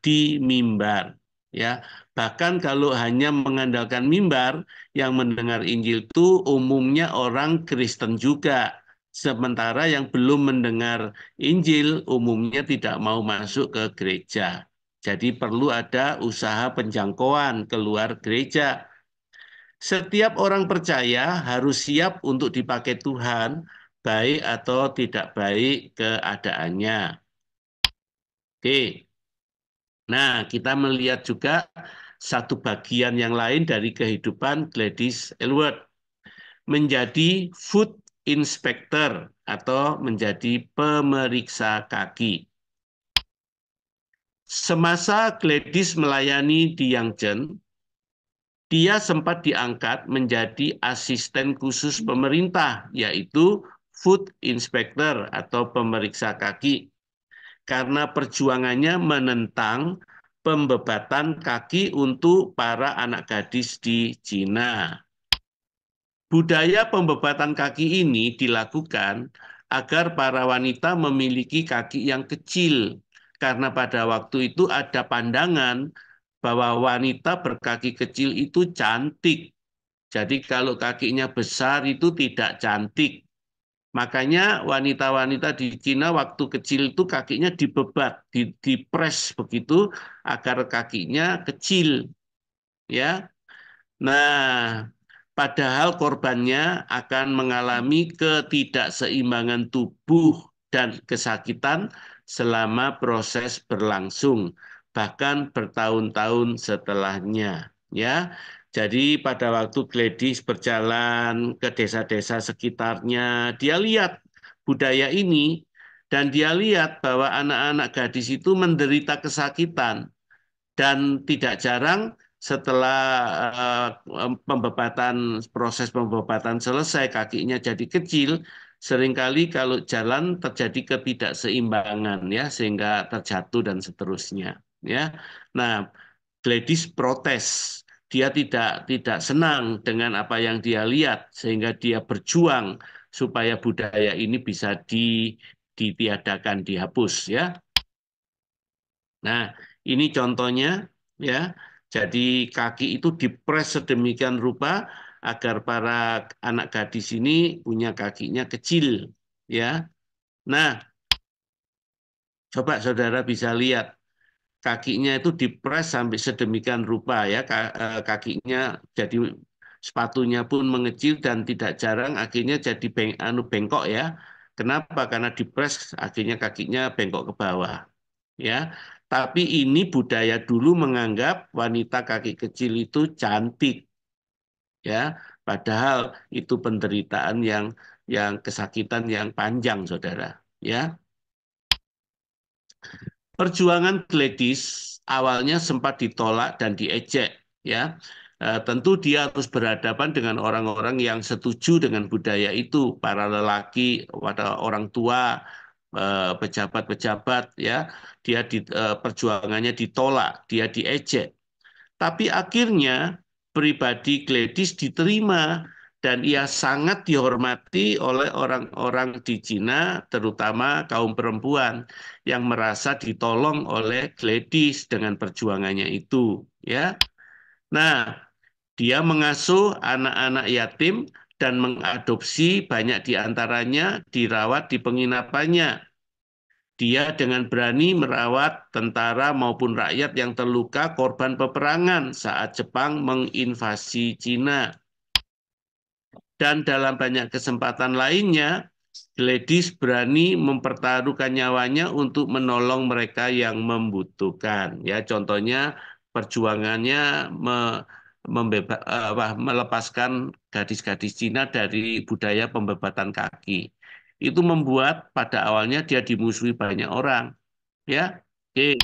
di mimbar, ya. Bahkan kalau hanya mengandalkan mimbar, yang mendengar Injil itu umumnya orang Kristen juga. Sementara yang belum mendengar Injil umumnya tidak mau masuk ke gereja. Jadi perlu ada usaha penjangkauan keluar gereja. Setiap orang percaya harus siap untuk dipakai Tuhan, baik atau tidak baik keadaannya. Oke. Nah, kita melihat juga satu bagian yang lain dari kehidupan Gladys Aylward. Menjadi food inspector atau menjadi pemeriksa kaki. Semasa Gladys melayani di Yangzhen, dia sempat diangkat menjadi asisten khusus pemerintah, yaitu foot inspector atau pemeriksa kaki karena perjuangannya menentang pembebatan kaki untuk para anak gadis di Cina. Budaya pembebatan kaki ini dilakukan agar para wanita memiliki kaki yang kecil, karena pada waktu itu ada pandangan bahwa wanita berkaki kecil itu cantik. Jadi kalau kakinya besar itu tidak cantik. Makanya wanita-wanita di Cina waktu kecil itu kakinya dibebat, dipres begitu agar kakinya kecil, ya. Nah, padahal korbannya akan mengalami ketidakseimbangan tubuh dan kesakitan selama proses berlangsung, bahkan bertahun-tahun setelahnya. Ya, jadi pada waktu Gladys berjalan ke desa-desa sekitarnya, dia lihat budaya ini dan dia lihat bahwa anak-anak gadis itu menderita kesakitan dan tidak jarang setelah proses pembebatan selesai kakinya jadi kecil, seringkali kalau jalan terjadi ketidakseimbangan ya sehingga terjatuh dan seterusnya ya. Nah, Gladys protes. Dia tidak senang dengan apa yang dia lihat sehingga dia berjuang supaya budaya ini bisa ditiadakan, dihapus ya. Nah, ini contohnya ya. Jadi kaki itu dipres sedemikian rupa agar para anak gadis ini punya kakinya kecil ya. Nah, coba saudara bisa lihat kakinya itu dipres sampai sedemikian rupa ya. Kakinya jadi sepatunya pun mengecil dan tidak jarang akhirnya jadi bengkok ya. Kenapa? Karena dipres akhirnya kakinya bengkok ke bawah. Ya, tapi ini budaya dulu menganggap wanita kaki kecil itu cantik, ya. Padahal itu penderitaan yang kesakitan yang panjang, saudara. Ya, perjuangan Gladys awalnya sempat ditolak dan diejek, ya. Tentu dia harus berhadapan dengan orang-orang yang setuju dengan budaya itu, para lelaki, pada orang tua, pejabat-pejabat, ya. Perjuangannya ditolak, dia diejek. Tapi akhirnya pribadi Gladys diterima dan ia sangat dihormati oleh orang-orang di Cina, terutama kaum perempuan yang merasa ditolong oleh Gladys dengan perjuangannya itu, ya. Nah, dia mengasuh anak-anak yatim dan mengadopsi banyak di antaranya dirawat di penginapannya. Dia dengan berani merawat tentara maupun rakyat yang terluka korban peperangan saat Jepang menginvasi Cina. Dan dalam banyak kesempatan lainnya, Gladys berani mempertaruhkan nyawanya untuk menolong mereka yang membutuhkan. Ya, contohnya perjuangannya melepaskan gadis-gadis Cina dari budaya pembebatan kaki. Itu membuat pada awalnya dia dimusuhi banyak orang. Ya, oke.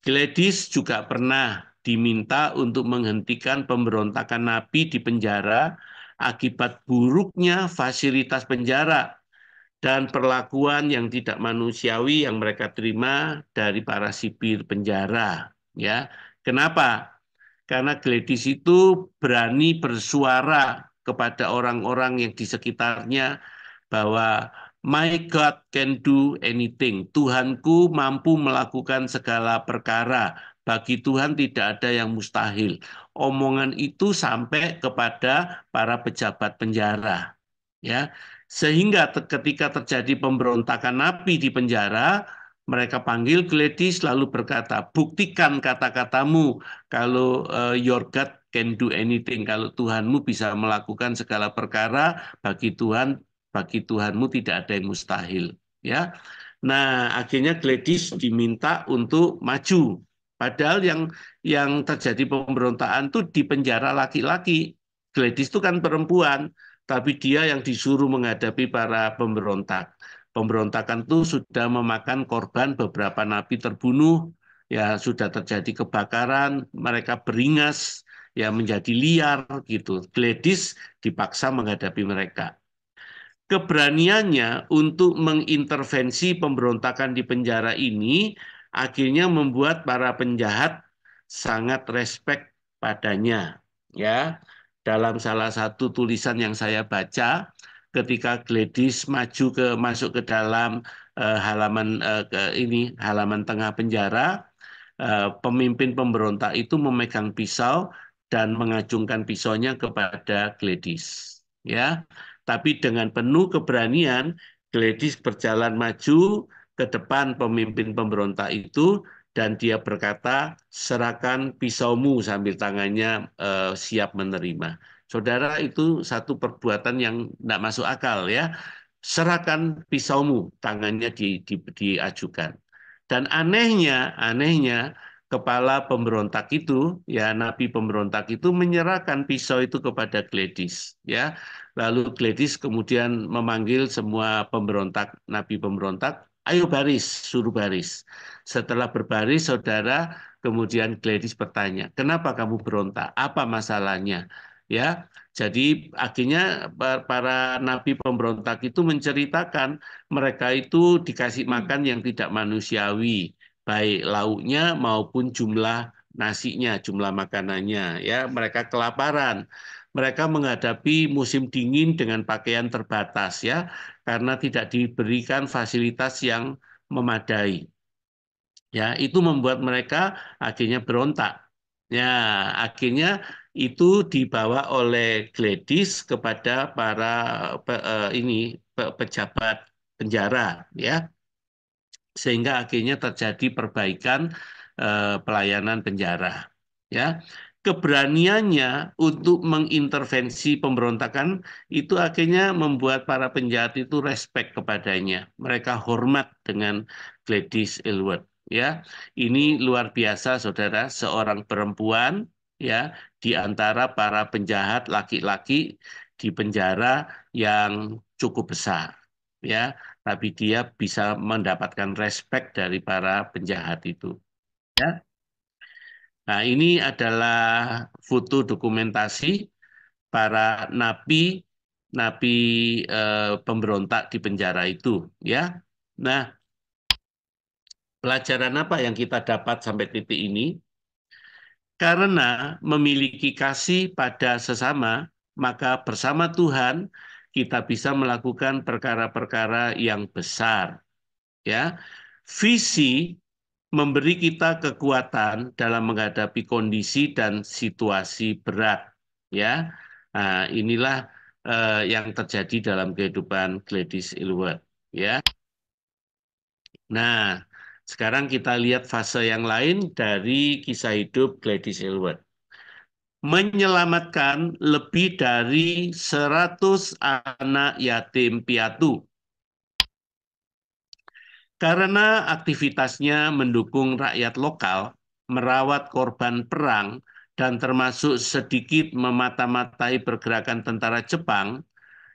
Gladys juga pernah diminta untuk menghentikan pemberontakan napi di penjara akibat buruknya fasilitas penjara dan perlakuan yang tidak manusiawi yang mereka terima dari para sipir penjara. Ya, kenapa? Karena Gladys itu berani bersuara kepada orang-orang yang di sekitarnya bahwa My God can do anything. Tuhanku mampu melakukan segala perkara. Bagi Tuhan tidak ada yang mustahil. Omongan itu sampai kepada para pejabat penjara. Ya, sehingga ketika terjadi pemberontakan napi di penjara, mereka panggil Gladys lalu berkata, buktikan kata-katamu kalau your God can do anything. Kalau Tuhanmu bisa melakukan segala perkara, bagi Tuhanmu tidak ada yang mustahil. Ya, nah akhirnya Gladys diminta untuk maju. Padahal yang terjadi pemberontakan itu di penjara laki-laki. Gladys itu kan perempuan, tapi dia yang disuruh menghadapi para pemberontak. Pemberontakan itu sudah memakan korban, beberapa napi terbunuh, ya sudah terjadi kebakaran, mereka beringas, ya menjadi liar gitu. Gladys dipaksa menghadapi mereka. Keberaniannya untuk mengintervensi pemberontakan di penjara ini akhirnya membuat para penjahat sangat respect padanya. Ya, dalam salah satu tulisan yang saya baca, ketika Gladys masuk ke dalam halaman tengah penjara, pemimpin pemberontak itu memegang pisau dan mengacungkan pisaunya kepada Gladys. Ya, tapi dengan penuh keberanian, Gladys berjalan maju ke depan pemimpin pemberontak itu dan dia berkata, serahkan pisaumu sambil tangannya siap menerima. Saudara, itu satu perbuatan yang tidak masuk akal ya. Serahkan pisaumu, tangannya diajukan. Dan anehnya kepala pemberontak itu, ya napi pemberontak itu menyerahkan pisau itu kepada Gladys, ya. Lalu Gladys kemudian memanggil semua napi pemberontak, ayo baris, suruh baris. Setelah berbaris, saudara, kemudian Gladys bertanya, kenapa kamu berontak? Apa masalahnya? Ya, jadi akhirnya para napi pemberontak itu menceritakan mereka itu dikasih makan yang tidak manusiawi, baik lauknya maupun jumlah nasinya, jumlah makanannya. Ya, mereka kelaparan. Mereka menghadapi musim dingin dengan pakaian terbatas ya, karena tidak diberikan fasilitas yang memadai. Ya, itu membuat mereka akhirnya berontak. Ya, akhirnya itu dibawa oleh Gladys kepada para pejabat penjara, ya, sehingga akhirnya terjadi perbaikan pelayanan penjara. Ya, keberaniannya untuk mengintervensi pemberontakan itu akhirnya membuat para penjahat itu respect kepadanya. Mereka hormat dengan Gladys Aylward. Ya, ini luar biasa, saudara. Seorang perempuan, ya, di antara para penjahat laki-laki di penjara yang cukup besar. Ya, tapi dia bisa mendapatkan respect dari para penjahat itu. Ya. Nah, ini adalah foto dokumentasi para napi napi pemberontak di penjara itu, ya. Nah, pelajaran apa yang kita dapat sampai titik ini? Karena memiliki kasih pada sesama, maka bersama Tuhan kita bisa melakukan perkara-perkara yang besar. Ya, visi memberi kita kekuatan dalam menghadapi kondisi dan situasi berat. Ya, nah, inilah yang terjadi dalam kehidupan Gladys Aylward. Ya, nah sekarang kita lihat fase yang lain dari kisah hidup Gladys Aylward. Menyelamatkan lebih dari 100 anak yatim piatu. Karena aktivitasnya mendukung rakyat lokal, merawat korban perang, dan termasuk sedikit memata-matai pergerakan tentara Jepang,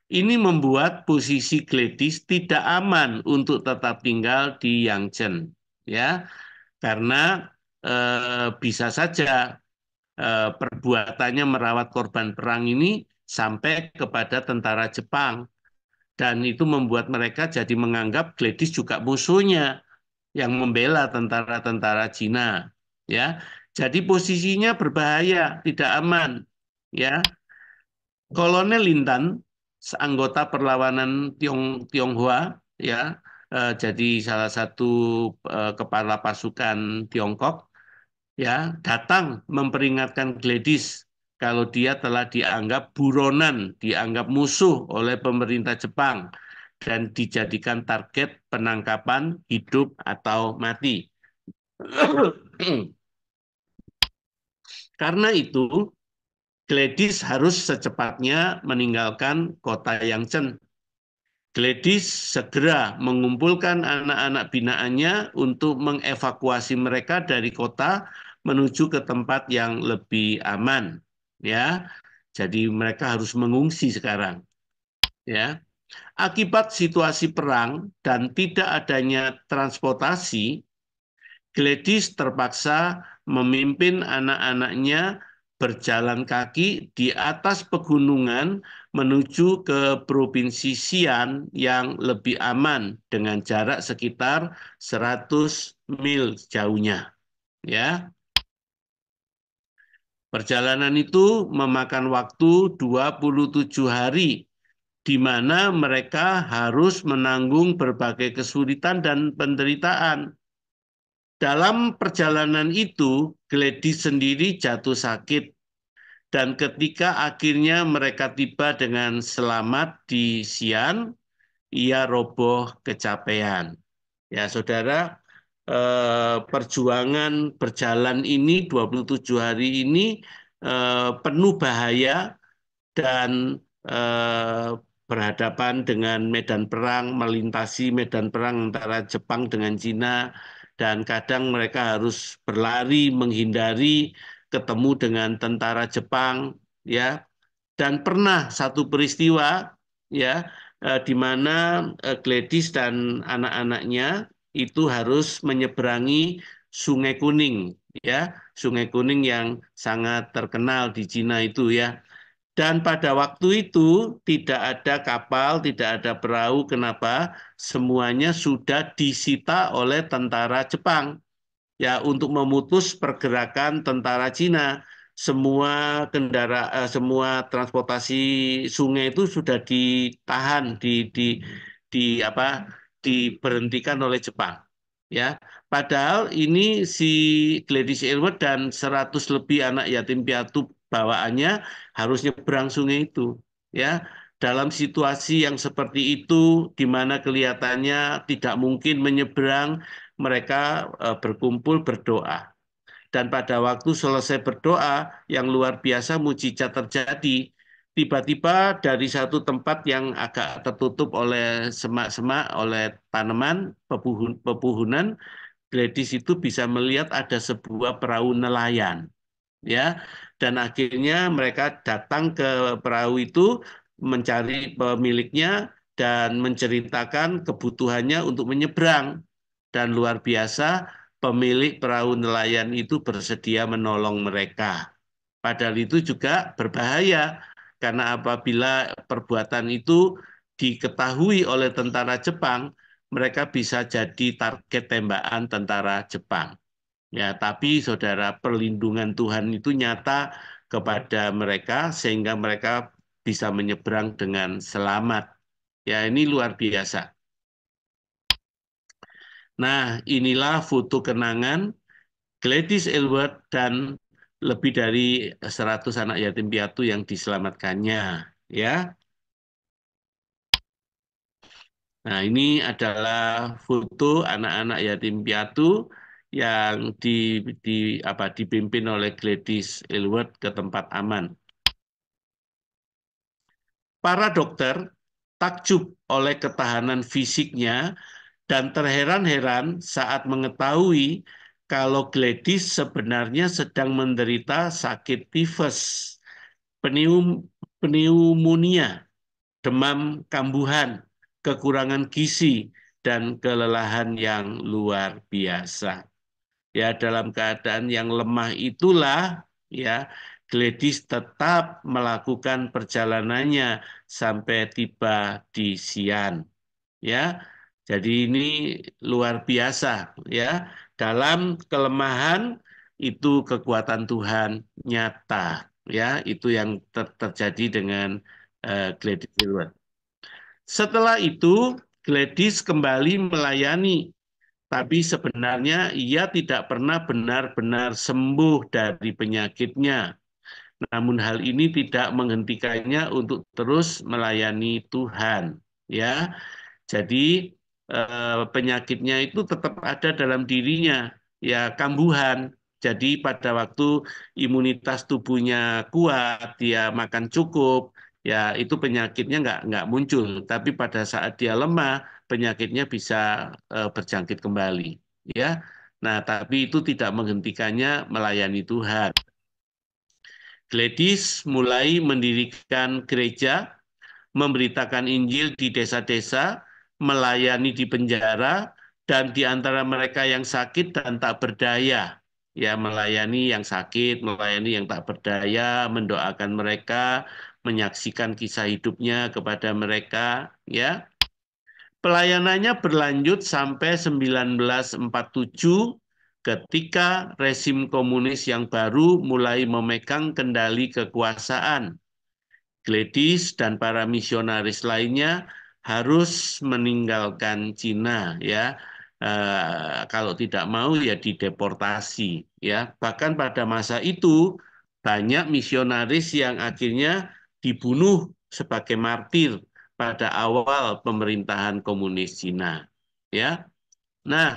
ini membuat posisi Gladys tidak aman untuk tetap tinggal di Yangzheng. Ya, karena bisa saja perbuatannya merawat korban perang ini sampai kepada tentara Jepang. Dan itu membuat mereka jadi menganggap Gladys juga musuhnya yang membela tentara-tentara Cina. Ya, jadi posisinya berbahaya, tidak aman. Ya, Kolonel Lintan, anggota perlawanan Tionghoa, ya, jadi salah satu kepala pasukan Tiongkok, ya, datang memperingatkan Gladys kalau dia telah dianggap buronan, dianggap musuh oleh pemerintah Jepang dan dijadikan target penangkapan hidup atau mati. Karena itu, Gladys harus secepatnya meninggalkan kota Yangzheng. Gladys segera mengumpulkan anak-anak binaannya untuk mengevakuasi mereka dari kota menuju ke tempat yang lebih aman. Ya, jadi mereka harus mengungsi sekarang. Ya, akibat situasi perang dan tidak adanya transportasi, Gladys terpaksa memimpin anak-anaknya berjalan kaki di atas pegunungan menuju ke provinsi Xi'an yang lebih aman dengan jarak sekitar 100 mil jauhnya. Ya, perjalanan itu memakan waktu 27 hari, di mana mereka harus menanggung berbagai kesulitan dan penderitaan. Dalam perjalanan itu, Gladys sendiri jatuh sakit, dan ketika akhirnya mereka tiba dengan selamat di Xi'an, ia roboh kecapean. Ya, saudara, perjuangan berjalan ini 27 hari ini penuh bahaya dan berhadapan dengan medan perang, melintasi medan perang antara Jepang dengan Cina, dan kadang mereka harus berlari menghindari ketemu dengan tentara Jepang, ya. Dan pernah satu peristiwa, ya, di mana Gladys dan anak-anaknya itu harus menyeberangi Sungai Kuning, ya, Sungai Kuning yang sangat terkenal di Cina itu, ya. Dan pada waktu itu tidak ada kapal, tidak ada perahu. Kenapa? Semuanya sudah disita oleh tentara Jepang. Ya, untuk memutus pergerakan tentara Cina. Semua transportasi sungai itu sudah ditahan, apa, diberhentikan oleh Jepang. Ya, padahal ini si Gladys Aylward dan 100 lebih anak yatim piatu bawaannya harus nyebrang sungai itu. Ya, dalam situasi yang seperti itu, di mana kelihatannya tidak mungkin menyeberang, mereka berkumpul berdoa. Dan pada waktu selesai berdoa, yang luar biasa mujizat terjadi. Tiba-tiba dari satu tempat yang agak tertutup oleh semak-semak, oleh tanaman, pepohonan, Gladys itu bisa melihat ada sebuah perahu nelayan. Ya, dan akhirnya mereka datang ke perahu itu, mencari pemiliknya dan menceritakan kebutuhannya untuk menyeberang. Dan luar biasa, pemilik perahu nelayan itu bersedia menolong mereka. Padahal itu juga berbahaya, karena apabila perbuatan itu diketahui oleh tentara Jepang, mereka bisa jadi target tembakan tentara Jepang. Ya, tapi saudara, perlindungan Tuhan itu nyata kepada mereka sehingga mereka bisa menyeberang dengan selamat. Ya, ini luar biasa. Nah, inilah foto kenangan Gladys Aylward dan lebih dari 100 anak yatim piatu yang diselamatkannya. Ya, nah ini adalah foto anak-anak yatim piatu yang dipimpin oleh Gladys Aylward ke tempat aman. Para dokter takjub oleh ketahanan fisiknya dan terheran-heran saat mengetahui kalau Gladys sebenarnya sedang menderita sakit tifus, pneumonia, demam kambuhan, kekurangan gizi, dan kelelahan yang luar biasa. Ya, dalam keadaan yang lemah itulah, ya, Gladys tetap melakukan perjalanannya sampai tiba di Xi'an. Ya, jadi ini luar biasa, ya. Dalam kelemahan itu kekuatan Tuhan nyata, ya. Itu yang terjadi dengan Gladys Aylward. Setelah itu Gladys kembali melayani, tapi sebenarnya ia tidak pernah benar-benar sembuh dari penyakitnya. Namun hal ini tidak menghentikannya untuk terus melayani Tuhan, ya. Jadi penyakitnya itu tetap ada dalam dirinya, ya, kambuhan. Jadi pada waktu imunitas tubuhnya kuat, dia makan cukup, ya itu penyakitnya nggak muncul. Tapi pada saat dia lemah, penyakitnya bisa berjangkit kembali, ya. Nah, tapi itu tidak menghentikannya melayani Tuhan. Gladys mulai mendirikan gereja, memberitakan Injil di desa-desa, melayani di penjara, dan di antara mereka yang sakit dan tak berdaya. ya melayani yang sakit, melayani yang tak berdaya, mendoakan mereka, menyaksikan kisah hidupnya kepada mereka, ya. Pelayanannya berlanjut sampai 1947 ketika rezim komunis yang baru mulai memegang kendali kekuasaan. Gladys dan para misionaris lainnya harus meninggalkan Cina, ya. Kalau tidak mau ya dideportasi, ya. Bahkan pada masa itu banyak misionaris yang akhirnya dibunuh sebagai martir pada awal pemerintahan komunis Cina, ya. Nah,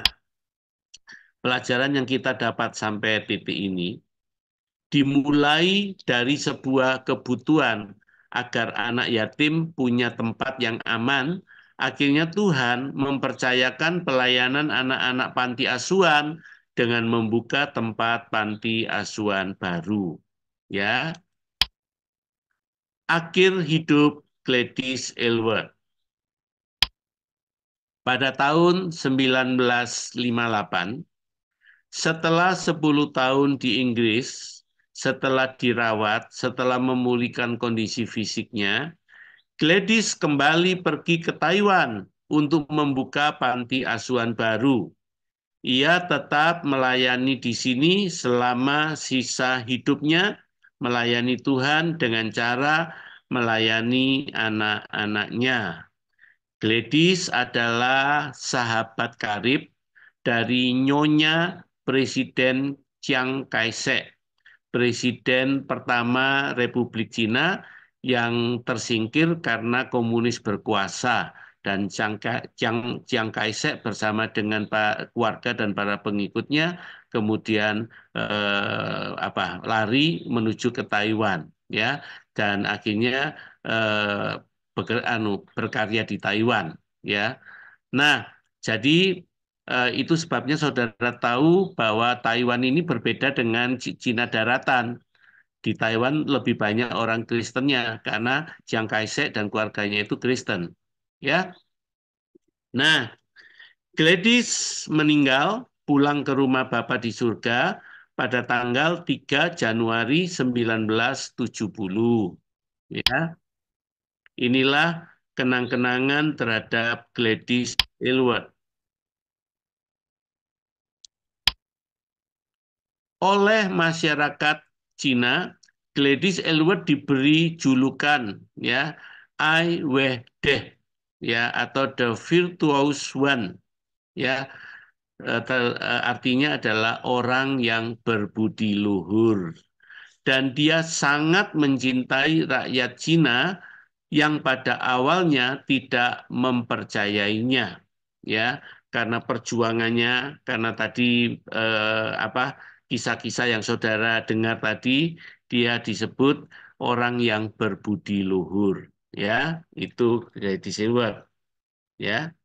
pelajaran yang kita dapat sampai titik ini dimulai dari sebuah kebutuhan agar anak yatim punya tempat yang aman. Akhirnya Tuhan mempercayakan pelayanan anak-anak panti asuhan dengan membuka tempat panti asuhan baru. Ya, akhir hidup Gladys Aylward. Pada tahun 1958, setelah 10 tahun di Inggris, setelah dirawat, setelah memulihkan kondisi fisiknya, Gladys kembali pergi ke Taiwan untuk membuka panti asuhan baru. Ia tetap melayani di sini selama sisa hidupnya, melayani Tuhan dengan cara melayani anak-anaknya. Gladys adalah sahabat karib dari Nyonya Presiden Chiang Kai-shek, Presiden pertama Republik Cina yang tersingkir karena komunis berkuasa, dan Chiang Kai-shek bersama dengan keluarga dan para pengikutnya kemudian lari menuju ke Taiwan, ya, dan akhirnya berkarya di Taiwan, ya. Nah, jadi itu sebabnya saudara tahu bahwa Taiwan ini berbeda dengan Cina daratan. Di Taiwan lebih banyak orang Kristennya karena Chiang Kai-shek dan keluarganya itu Kristen. Ya. Nah, Gladys meninggal pulang ke rumah Bapa di surga pada tanggal 3 Januari 1970. Ya. Inilah kenang-kenangan terhadap Gladys Aylward. Oleh masyarakat Cina, Gladys Aylward diberi julukan, ya, Ai Weides, ya, atau The Virtuous One, ya, artinya adalah orang yang berbudi luhur. Dan dia sangat mencintai rakyat Cina yang pada awalnya tidak mempercayainya, ya, karena perjuangannya, karena tadi kisah-kisah yang saudara dengar tadi, dia disebut orang yang berbudi luhur, ya, itu Gladys Aylward, ya.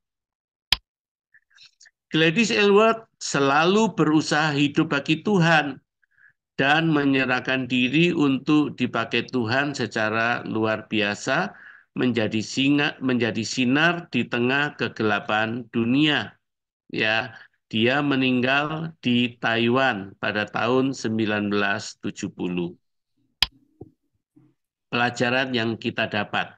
Gladys Aylward selalu berusaha hidup bagi Tuhan dan menyerahkan diri untuk dipakai Tuhan secara luar biasa, menjadi sinar di tengah kegelapan dunia. Ya, dia meninggal di Taiwan pada tahun 1970. Pelajaran yang kita dapat.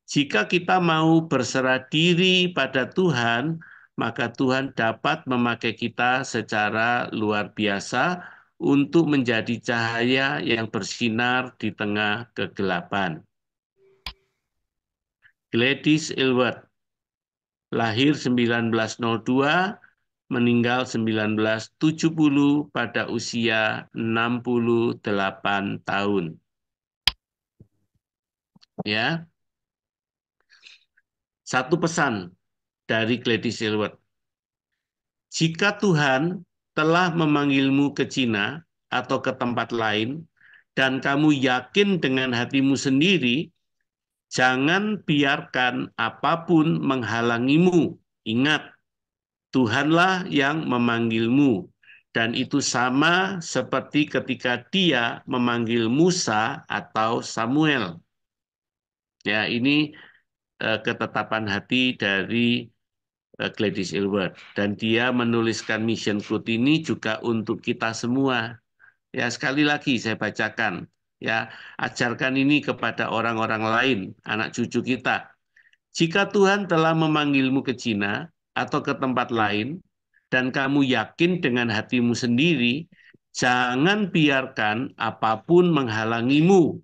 Jika kita mau berserah diri pada Tuhan, maka Tuhan dapat memakai kita secara luar biasa untuk menjadi cahaya yang bersinar di tengah kegelapan. Gladys Aylward, lahir 1902, meninggal 1970 pada usia 68 tahun. Ya. Satu pesan dari Gladys Aylward. Jika Tuhan telah memanggilmu ke Cina atau ke tempat lain, dan kamu yakin dengan hatimu sendiri, jangan biarkan apapun menghalangimu. Ingat, Tuhanlah yang memanggilmu. Dan itu sama seperti ketika Dia memanggil Musa atau Samuel. Ya, ini ketetapan hati dari Gladys Aylward. Dan dia menuliskan mission code ini juga untuk kita semua. Ya, sekali lagi saya bacakan. Ya, ajarkan ini kepada orang-orang lain, anak cucu kita. Jika Tuhan telah memanggilmu ke Cina atau ke tempat lain, dan kamu yakin dengan hatimu sendiri, jangan biarkan apapun menghalangimu.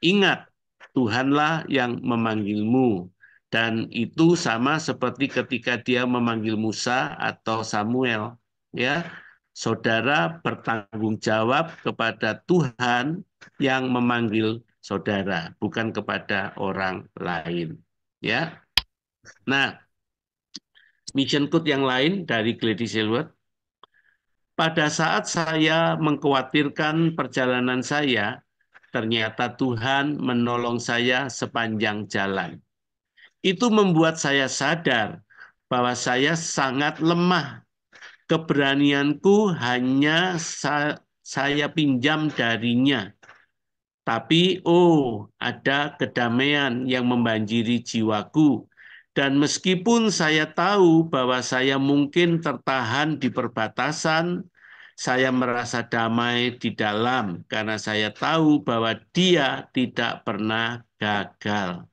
Ingat, Tuhanlah yang memanggilmu. Dan itu sama seperti ketika dia memanggil Musa atau Samuel. Ya, saudara bertanggung jawab kepada Tuhan yang memanggil saudara, bukan kepada orang lain. Ya, nah, mission code yang lain dari Gladys Aylward. Pada saat saya mengkhawatirkan perjalanan saya, ternyata Tuhan menolong saya sepanjang jalan. Itu membuat saya sadar bahwa saya sangat lemah. Keberanianku hanya saya pinjam darinya. Tapi, ada kedamaian yang membanjiri jiwaku. Dan meskipun saya tahu bahwa saya mungkin tertahan di perbatasan, saya merasa damai di dalam karena saya tahu bahwa Dia tidak pernah gagal.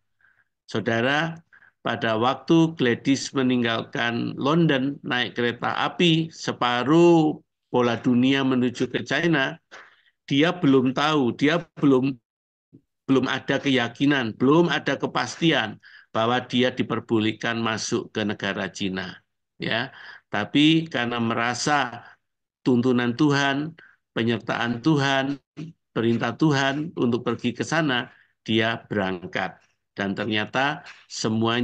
Saudara, pada waktu Gladys meninggalkan London naik kereta api separuh bola dunia menuju ke China, dia belum tahu, dia belum ada keyakinan, belum ada kepastian bahwa dia diperbolehkan masuk ke negara Cina. Ya, tapi karena merasa tuntunan Tuhan, penyertaan Tuhan, perintah Tuhan untuk pergi ke sana, dia berangkat. Dan ternyata semua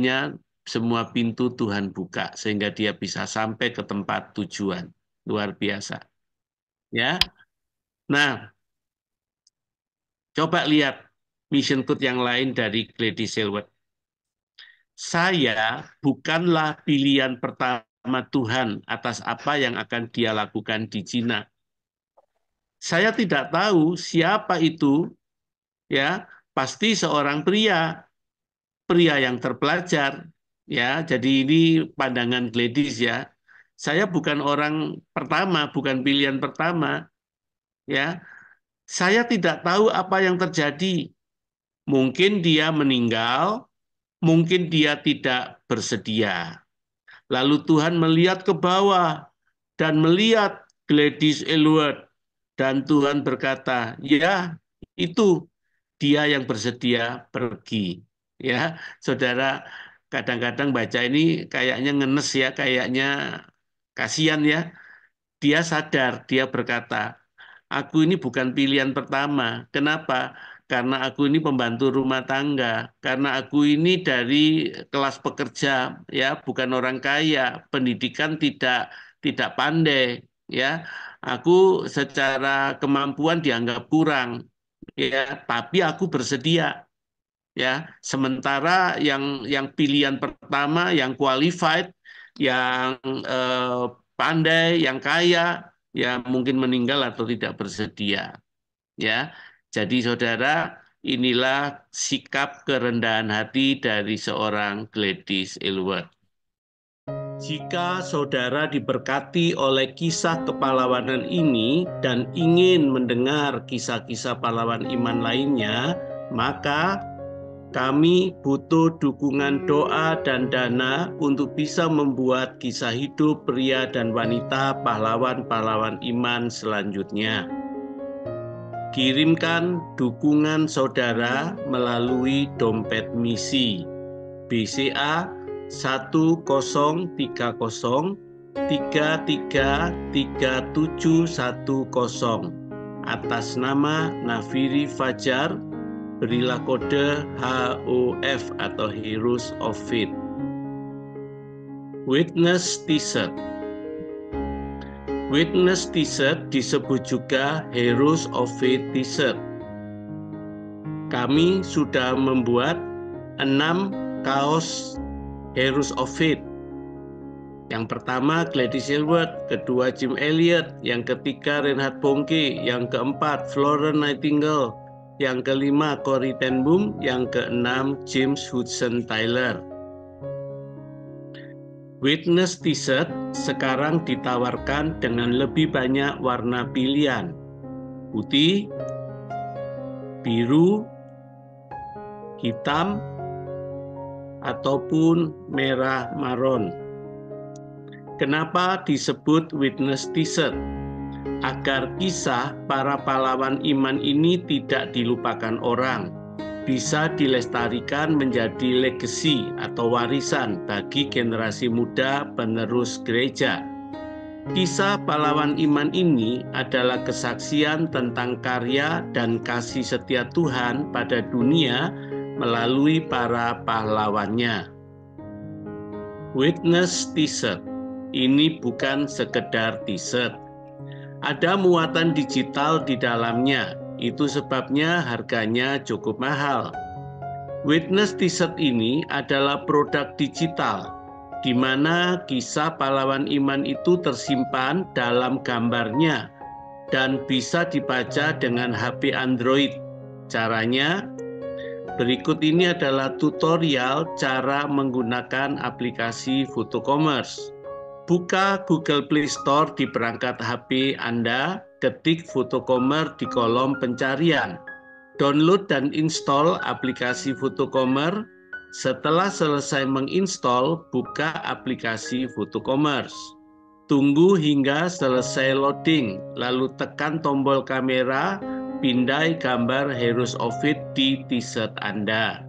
pintu Tuhan buka sehingga dia bisa sampai ke tempat tujuan. Luar biasa. Ya. Nah, coba lihat mission code yang lain dari Gladys Aylward. Saya bukanlah pilihan pertama Tuhan atas apa yang akan Dia lakukan di Cina. Saya tidak tahu siapa itu, ya, pasti seorang pria yang terpelajar, ya. Jadi ini pandangan Gladys, ya. Saya bukan orang pertama, bukan pilihan pertama, ya. Saya tidak tahu apa yang terjadi. Mungkin dia meninggal, mungkin dia tidak bersedia. Lalu Tuhan melihat ke bawah dan melihat Gladys Aylward. Dan Tuhan berkata, ya, itu dia yang bersedia pergi. Ya, saudara, kadang-kadang baca ini kayaknya ngenes ya, kayaknya kasihan ya. Dia sadar, dia berkata, aku ini bukan pilihan pertama. Kenapa? Karena aku ini pembantu rumah tangga. Karena aku ini dari kelas pekerja, ya, bukan orang kaya. Pendidikan tidak pandai, ya. Aku secara kemampuan dianggap kurang, ya. Tapi aku bersedia, ya. Sementara yang pilihan pertama, yang qualified, yang pandai, yang kaya, ya mungkin meninggal atau tidak bersedia. Ya, jadi saudara, inilah sikap kerendahan hati dari seorang Gladys Aylward. Jika saudara diberkati oleh kisah kepahlawanan ini dan ingin mendengar kisah-kisah pahlawan iman lainnya, maka kami butuh dukungan doa dan dana untuk bisa membuat kisah hidup pria dan wanita pahlawan-pahlawan iman selanjutnya. Kirimkan dukungan saudara melalui dompet misi BCA 1030 333710 atas nama Nafiri Fajar. Berilah kode HOF atau Heroes of Faith. Witness T-shirt. Witness T-shirt disebut juga Heroes of Faith T-shirt. Kami sudah membuat 6 kaos Heroes of Faith. Yang pertama Gladys Aylward, kedua Jim Elliot, yang ketiga Reinhard Bonnke, yang keempat Florence Nightingale, yang kelima Corrie ten Boom, yang keenam James Hudson Taylor. Witness T-shirt sekarang ditawarkan dengan lebih banyak warna pilihan, putih, biru, hitam, ataupun merah maron. Kenapa disebut Witness T-shirt? Agar kisah para pahlawan iman ini tidak dilupakan orang, bisa dilestarikan menjadi legasi atau warisan bagi generasi muda penerus gereja. Kisah pahlawan iman ini adalah kesaksian tentang karya dan kasih setia Tuhan pada dunia melalui para pahlawannya. Witness T-shirt ini bukan sekedar t-shirt. Ada muatan digital di dalamnya. Itu sebabnya harganya cukup mahal. Witness T-shirt ini adalah produk digital, di mana kisah pahlawan iman itu tersimpan dalam gambarnya dan bisa dibaca dengan HP Android. Caranya, berikut ini adalah tutorial cara menggunakan aplikasi Photocommerce. Buka Google Play Store di perangkat HP Anda, ketik Photocommerce di kolom pencarian. Download dan install aplikasi Photocommerce. Setelah selesai menginstall, buka aplikasi Photocommerce. Tunggu hingga selesai loading, lalu tekan tombol kamera, pindai gambar Heroes of Faith di t-shirt Anda.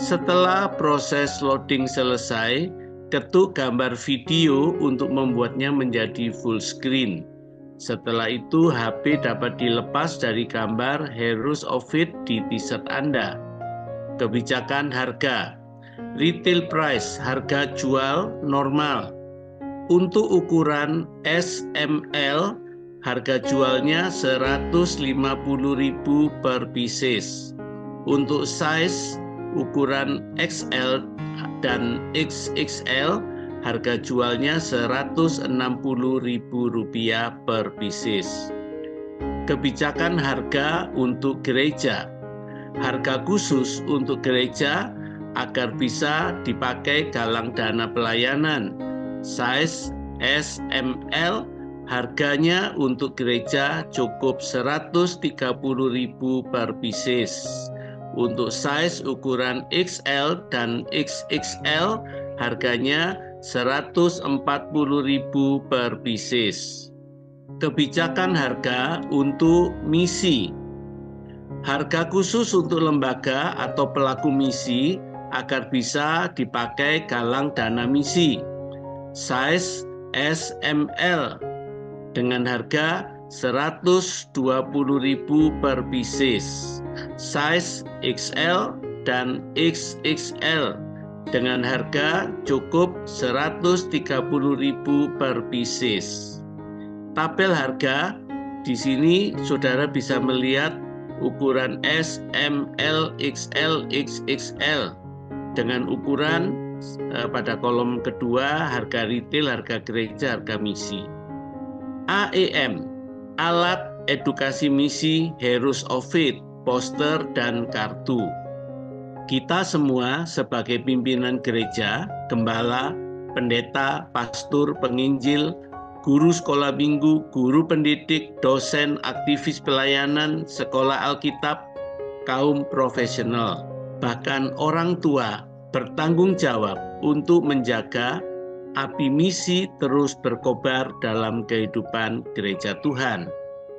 Setelah proses loading selesai, ketuk gambar video untuk membuatnya menjadi full screen. Setelah itu, HP dapat dilepas dari gambar Heroes of Faith di t-shirt Anda. Kebijakan harga. Retail price, harga jual normal. Untuk ukuran SML, harga jualnya 150.000 per pieces. Untuk size ukuran XL dan XXL, harga jualnya Rp160.000 per pieces. Kebijakan harga untuk gereja. Harga khusus untuk gereja agar bisa dipakai galang dana pelayanan. Size SML, harganya untuk gereja cukup Rp130.000 per pieces. Untuk size ukuran XL dan XXL, harganya Rp140.000 per pieces. Kebijakan harga untuk misi. Harga khusus untuk lembaga atau pelaku misi agar bisa dipakai galang dana misi. Size SML dengan harga Rp120.000 per pieces. Size XL dan XXL dengan harga cukup Rp130.000 per pieces. Tabel harga, di sini saudara bisa melihat ukuran S, M, L, XL, XXL dengan ukuran pada kolom kedua harga retail, harga gereja, harga misi. AEM, alat edukasi misi Heroes of Faith, poster dan kartu. Kita semua sebagai pimpinan gereja, gembala, pendeta, pastor, penginjil, guru sekolah minggu, guru pendidik, dosen, aktivis pelayanan, sekolah Alkitab, kaum profesional, bahkan orang tua bertanggung jawab untuk menjaga api misi terus berkobar dalam kehidupan gereja Tuhan.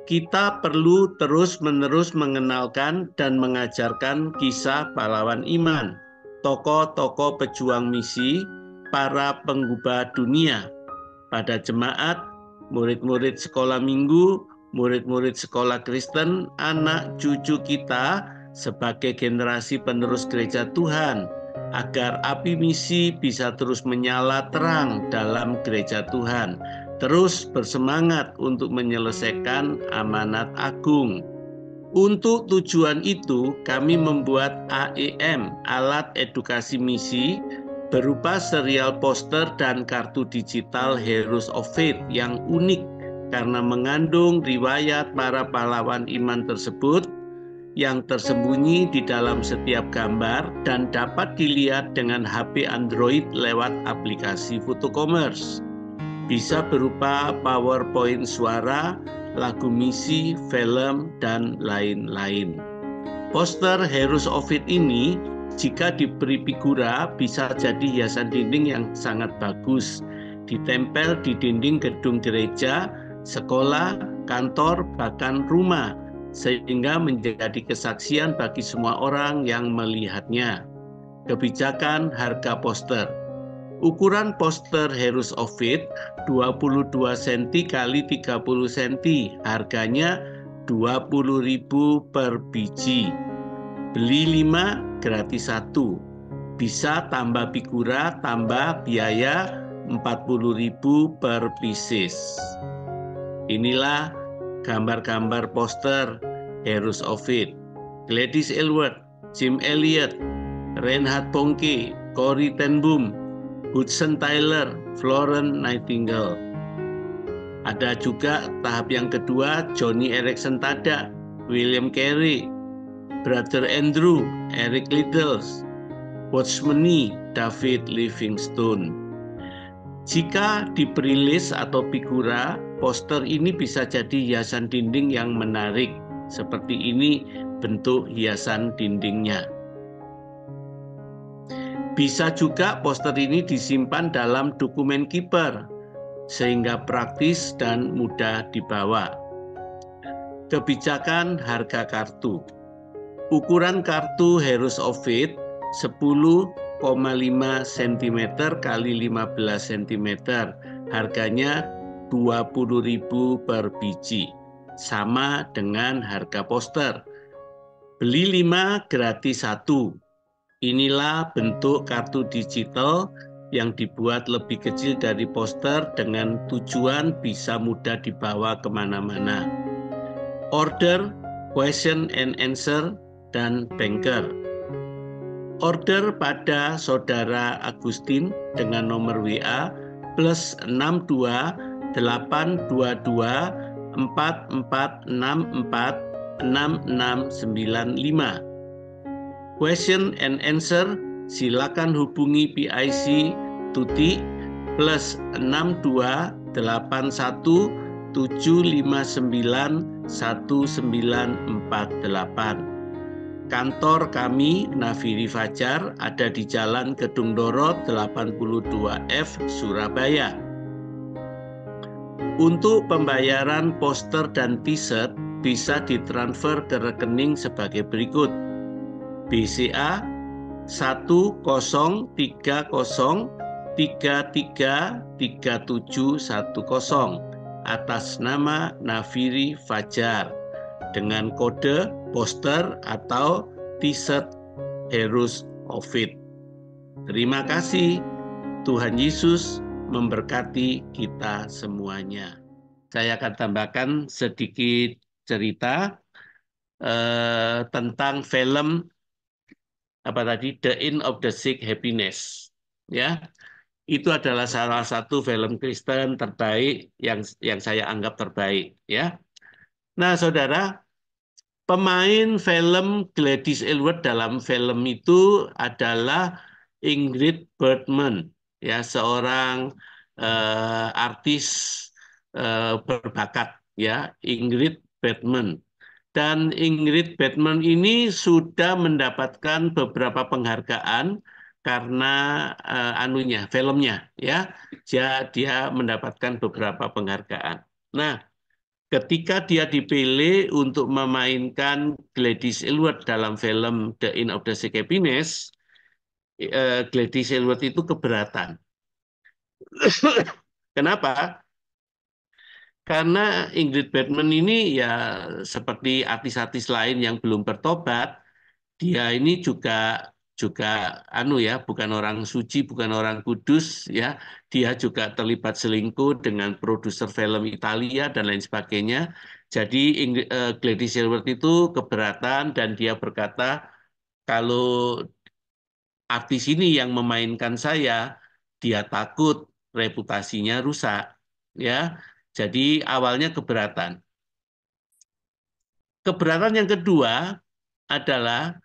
Kita perlu terus-menerus mengenalkan dan mengajarkan kisah pahlawan iman, tokoh-tokoh pejuang misi, para penggubah dunia, pada jemaat, murid-murid sekolah minggu, murid-murid sekolah Kristen, anak cucu kita sebagai generasi penerus gereja Tuhan, agar api misi bisa terus menyala terang dalam gereja Tuhan, terus bersemangat untuk menyelesaikan amanat agung. Untuk tujuan itu, kami membuat AEM, alat edukasi misi, berupa serial poster dan kartu digital Heroes of Faith yang unik karena mengandung riwayat para pahlawan iman tersebut yang tersembunyi di dalam setiap gambar dan dapat dilihat dengan HP Android lewat aplikasi Photocommerce. Bisa berupa PowerPoint suara, lagu misi, film, dan lain-lain. Poster Heroes of It ini jika diberi figura bisa jadi hiasan dinding yang sangat bagus, ditempel di dinding gedung gereja, sekolah, kantor, bahkan rumah, sehingga menjadi kesaksian bagi semua orang yang melihatnya. Kebijakan harga poster. Ukuran poster Heroes of It 22 cm x 30 cm, harganya 20.000 per biji. Beli 5 gratis 1. Bisa tambah figura, tambah biaya 40.000 per pieces. Inilah gambar-gambar poster Heroes of It. Gladys Aylward, Jim Elliot, Reinhard Bonnke, Corrie ten Boom, Hudson Taylor, Florence Nightingale. Ada juga tahap yang kedua, Johnny Erickson Tada, William Carey, Brother Andrew, Eric Liddell, Watchmeni, David Livingstone. Jika diberi list atau figura, poster ini bisa jadi hiasan dinding yang menarik. Seperti ini bentuk hiasan dindingnya. Bisa juga poster ini disimpan dalam dokumen keeper, sehingga praktis dan mudah dibawa. Kebijakan harga kartu. Ukuran kartu Heroes of It 10,5 cm x 15 cm, harganya 20.000 per biji, sama dengan harga poster. Beli 5 gratis 1. Inilah bentuk kartu digital yang dibuat lebih kecil dari poster dengan tujuan bisa mudah dibawa kemana-mana. Order, question and answer, dan banker. Order pada Saudara Agustin dengan nomor WA +62 822 4464 6695. Question and answer, silakan hubungi PIC Tuti +62 81 759 1948. Kantor kami Nafiri Fajar ada di Jalan Kedung Doro 82F Surabaya. Untuk pembayaran poster dan t-shirt bisa ditransfer ke rekening sebagai berikut. BCA 1030333710 atas nama Nafiri Fajar dengan kode poster atau t-shirt Heroes of It. Terima kasih. Tuhan Yesus memberkati kita semuanya. Saya akan tambahkan sedikit cerita tentang film The End of the Sick Happiness. Ya, itu adalah salah satu film Kristen terbaik yang saya anggap terbaik. Ya, nah saudara, pemain film Gladys Aylward dalam film itu adalah Ingrid Bergman, ya, seorang artis berbakat, ya, Ingrid Bergman. Dan Ingrid Bergman ini sudah mendapatkan beberapa penghargaan karena filmnya, ya, dia mendapatkan beberapa penghargaan. Nah, ketika dia dipilih untuk memainkan Gladys Aylward dalam film The End of the Sick Happiness, Gladys Aylward itu keberatan. Kenapa? Karena Ingrid Bergman ini ya seperti artis-artis lain yang belum bertobat, dia ini juga bukan orang suci, bukan orang kudus, ya. Dia juga terlibat selingkuh dengan produser film Italia dan lain sebagainya. Jadi Gladys Aylward itu keberatan dan dia berkata, kalau artis ini yang memainkan saya, dia takut reputasinya rusak, ya. Jadi awalnya keberatan. Keberatan yang kedua, adalah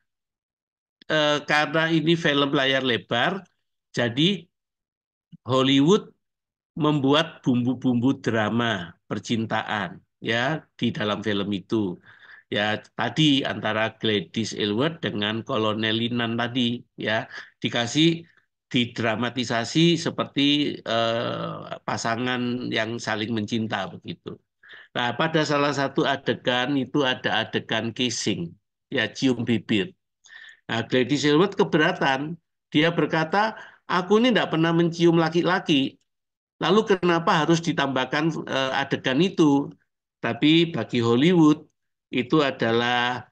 karena ini film layar lebar, jadi Hollywood membuat bumbu-bumbu drama percintaan ya di dalam film itu. Ya tadi antara Gladys Aylward dengan Kolonel Linan tadi ya dikasih didramatisasi seperti pasangan yang saling mencinta begitu. Nah, pada salah satu adegan itu ada adegan kissing, ya cium bibir. Nah, Gladys Aylward keberatan. Dia berkata, aku ini tidak pernah mencium laki-laki. Lalu kenapa harus ditambahkan adegan itu? Tapi bagi Hollywood itu adalah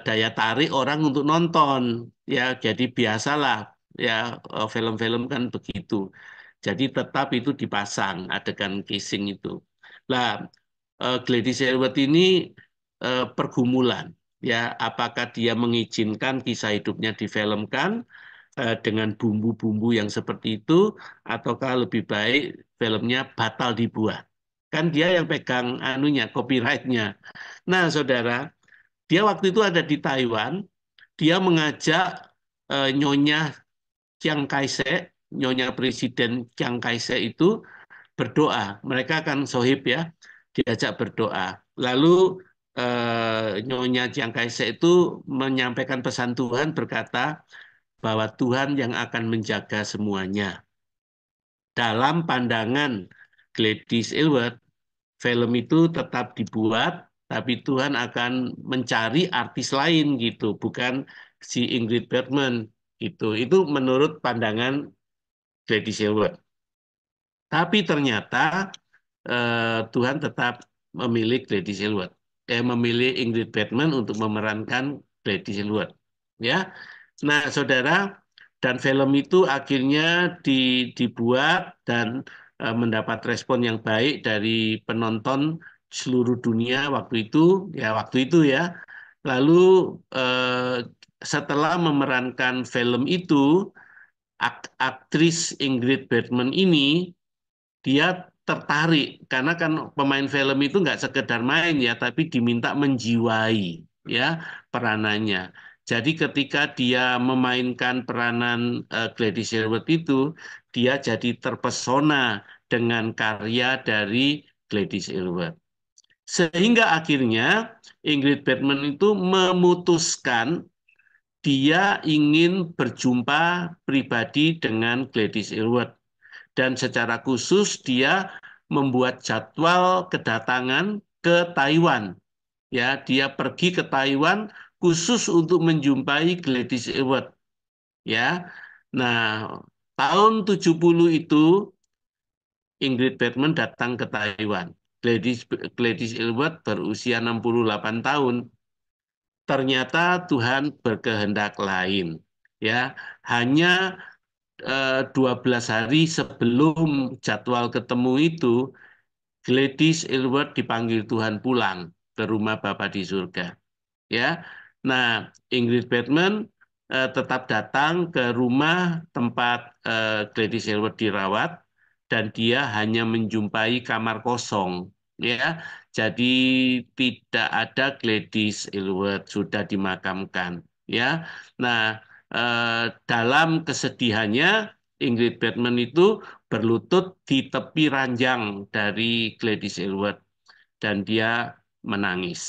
daya tarik orang untuk nonton. Ya, jadi biasalah ya film-film kan begitu. Jadi tetap itu dipasang adegan kissing itu. Lah, Gladys Aylward ini pergumulan. Ya, apakah dia mengizinkan kisah hidupnya difilmkan dengan bumbu-bumbu yang seperti itu, ataukah lebih baik filmnya batal dibuat? Kan dia yang pegang anunya, copyright-nya. Nah, saudara, dia waktu itu ada di Taiwan, dia mengajak Nyonya Chiang Kai-shek, Nyonya Presiden Chiang Kai-shek itu berdoa. Mereka kan sohib ya, diajak berdoa. Lalu Nyonya Chiang Kai-shek itu menyampaikan pesan Tuhan berkata bahwa Tuhan yang akan menjaga semuanya. Dalam pandangan Gladys Aylward, film itu tetap dibuat, tapi Tuhan akan mencari artis lain gitu, bukan si Ingrid Bergman gitu. Itu menurut pandangan Gladys Aylward. Tapi ternyata Tuhan tetap memilih Gladys Aylward, memilih Ingrid Bergman untuk memerankan Gladys Aylward. Ya, nah saudara, dan film itu akhirnya dibuat dan mendapat respon yang baik dari penonton seluruh dunia waktu itu ya. Lalu setelah memerankan film itu, aktris Ingrid Bergman ini dia tertarik karena kan pemain film itu nggak sekedar main ya, tapi diminta menjiwai ya peranannya. Jadi ketika dia memainkan peranan Gladys Aylward itu, dia jadi terpesona dengan karya dari Gladys Aylward. Sehingga akhirnya Ingrid Bergman itu memutuskan dia ingin berjumpa pribadi dengan Gladys Aylward dan secara khusus dia membuat jadwal kedatangan ke Taiwan. Ya, dia pergi ke Taiwan khusus untuk menjumpai Gladys Aylward. Ya, nah tahun 70 itu Ingrid Bergman datang ke Taiwan. Gladys Aylward berusia 68 tahun. Ternyata Tuhan berkehendak lain. Ya, hanya 12 hari sebelum jadwal ketemu itu, Gladys Aylward dipanggil Tuhan pulang ke rumah Bapa di surga. Ya, nah Ingrid Bergman tetap datang ke rumah tempat Gladys Aylward dirawat dan dia hanya menjumpai kamar kosong. Ya, jadi tidak ada Gladys Aylward sudah dimakamkan. Ya, nah dalam kesedihannya Ingrid Bergman itu berlutut di tepi ranjang dari Gladys Aylward dan dia menangis.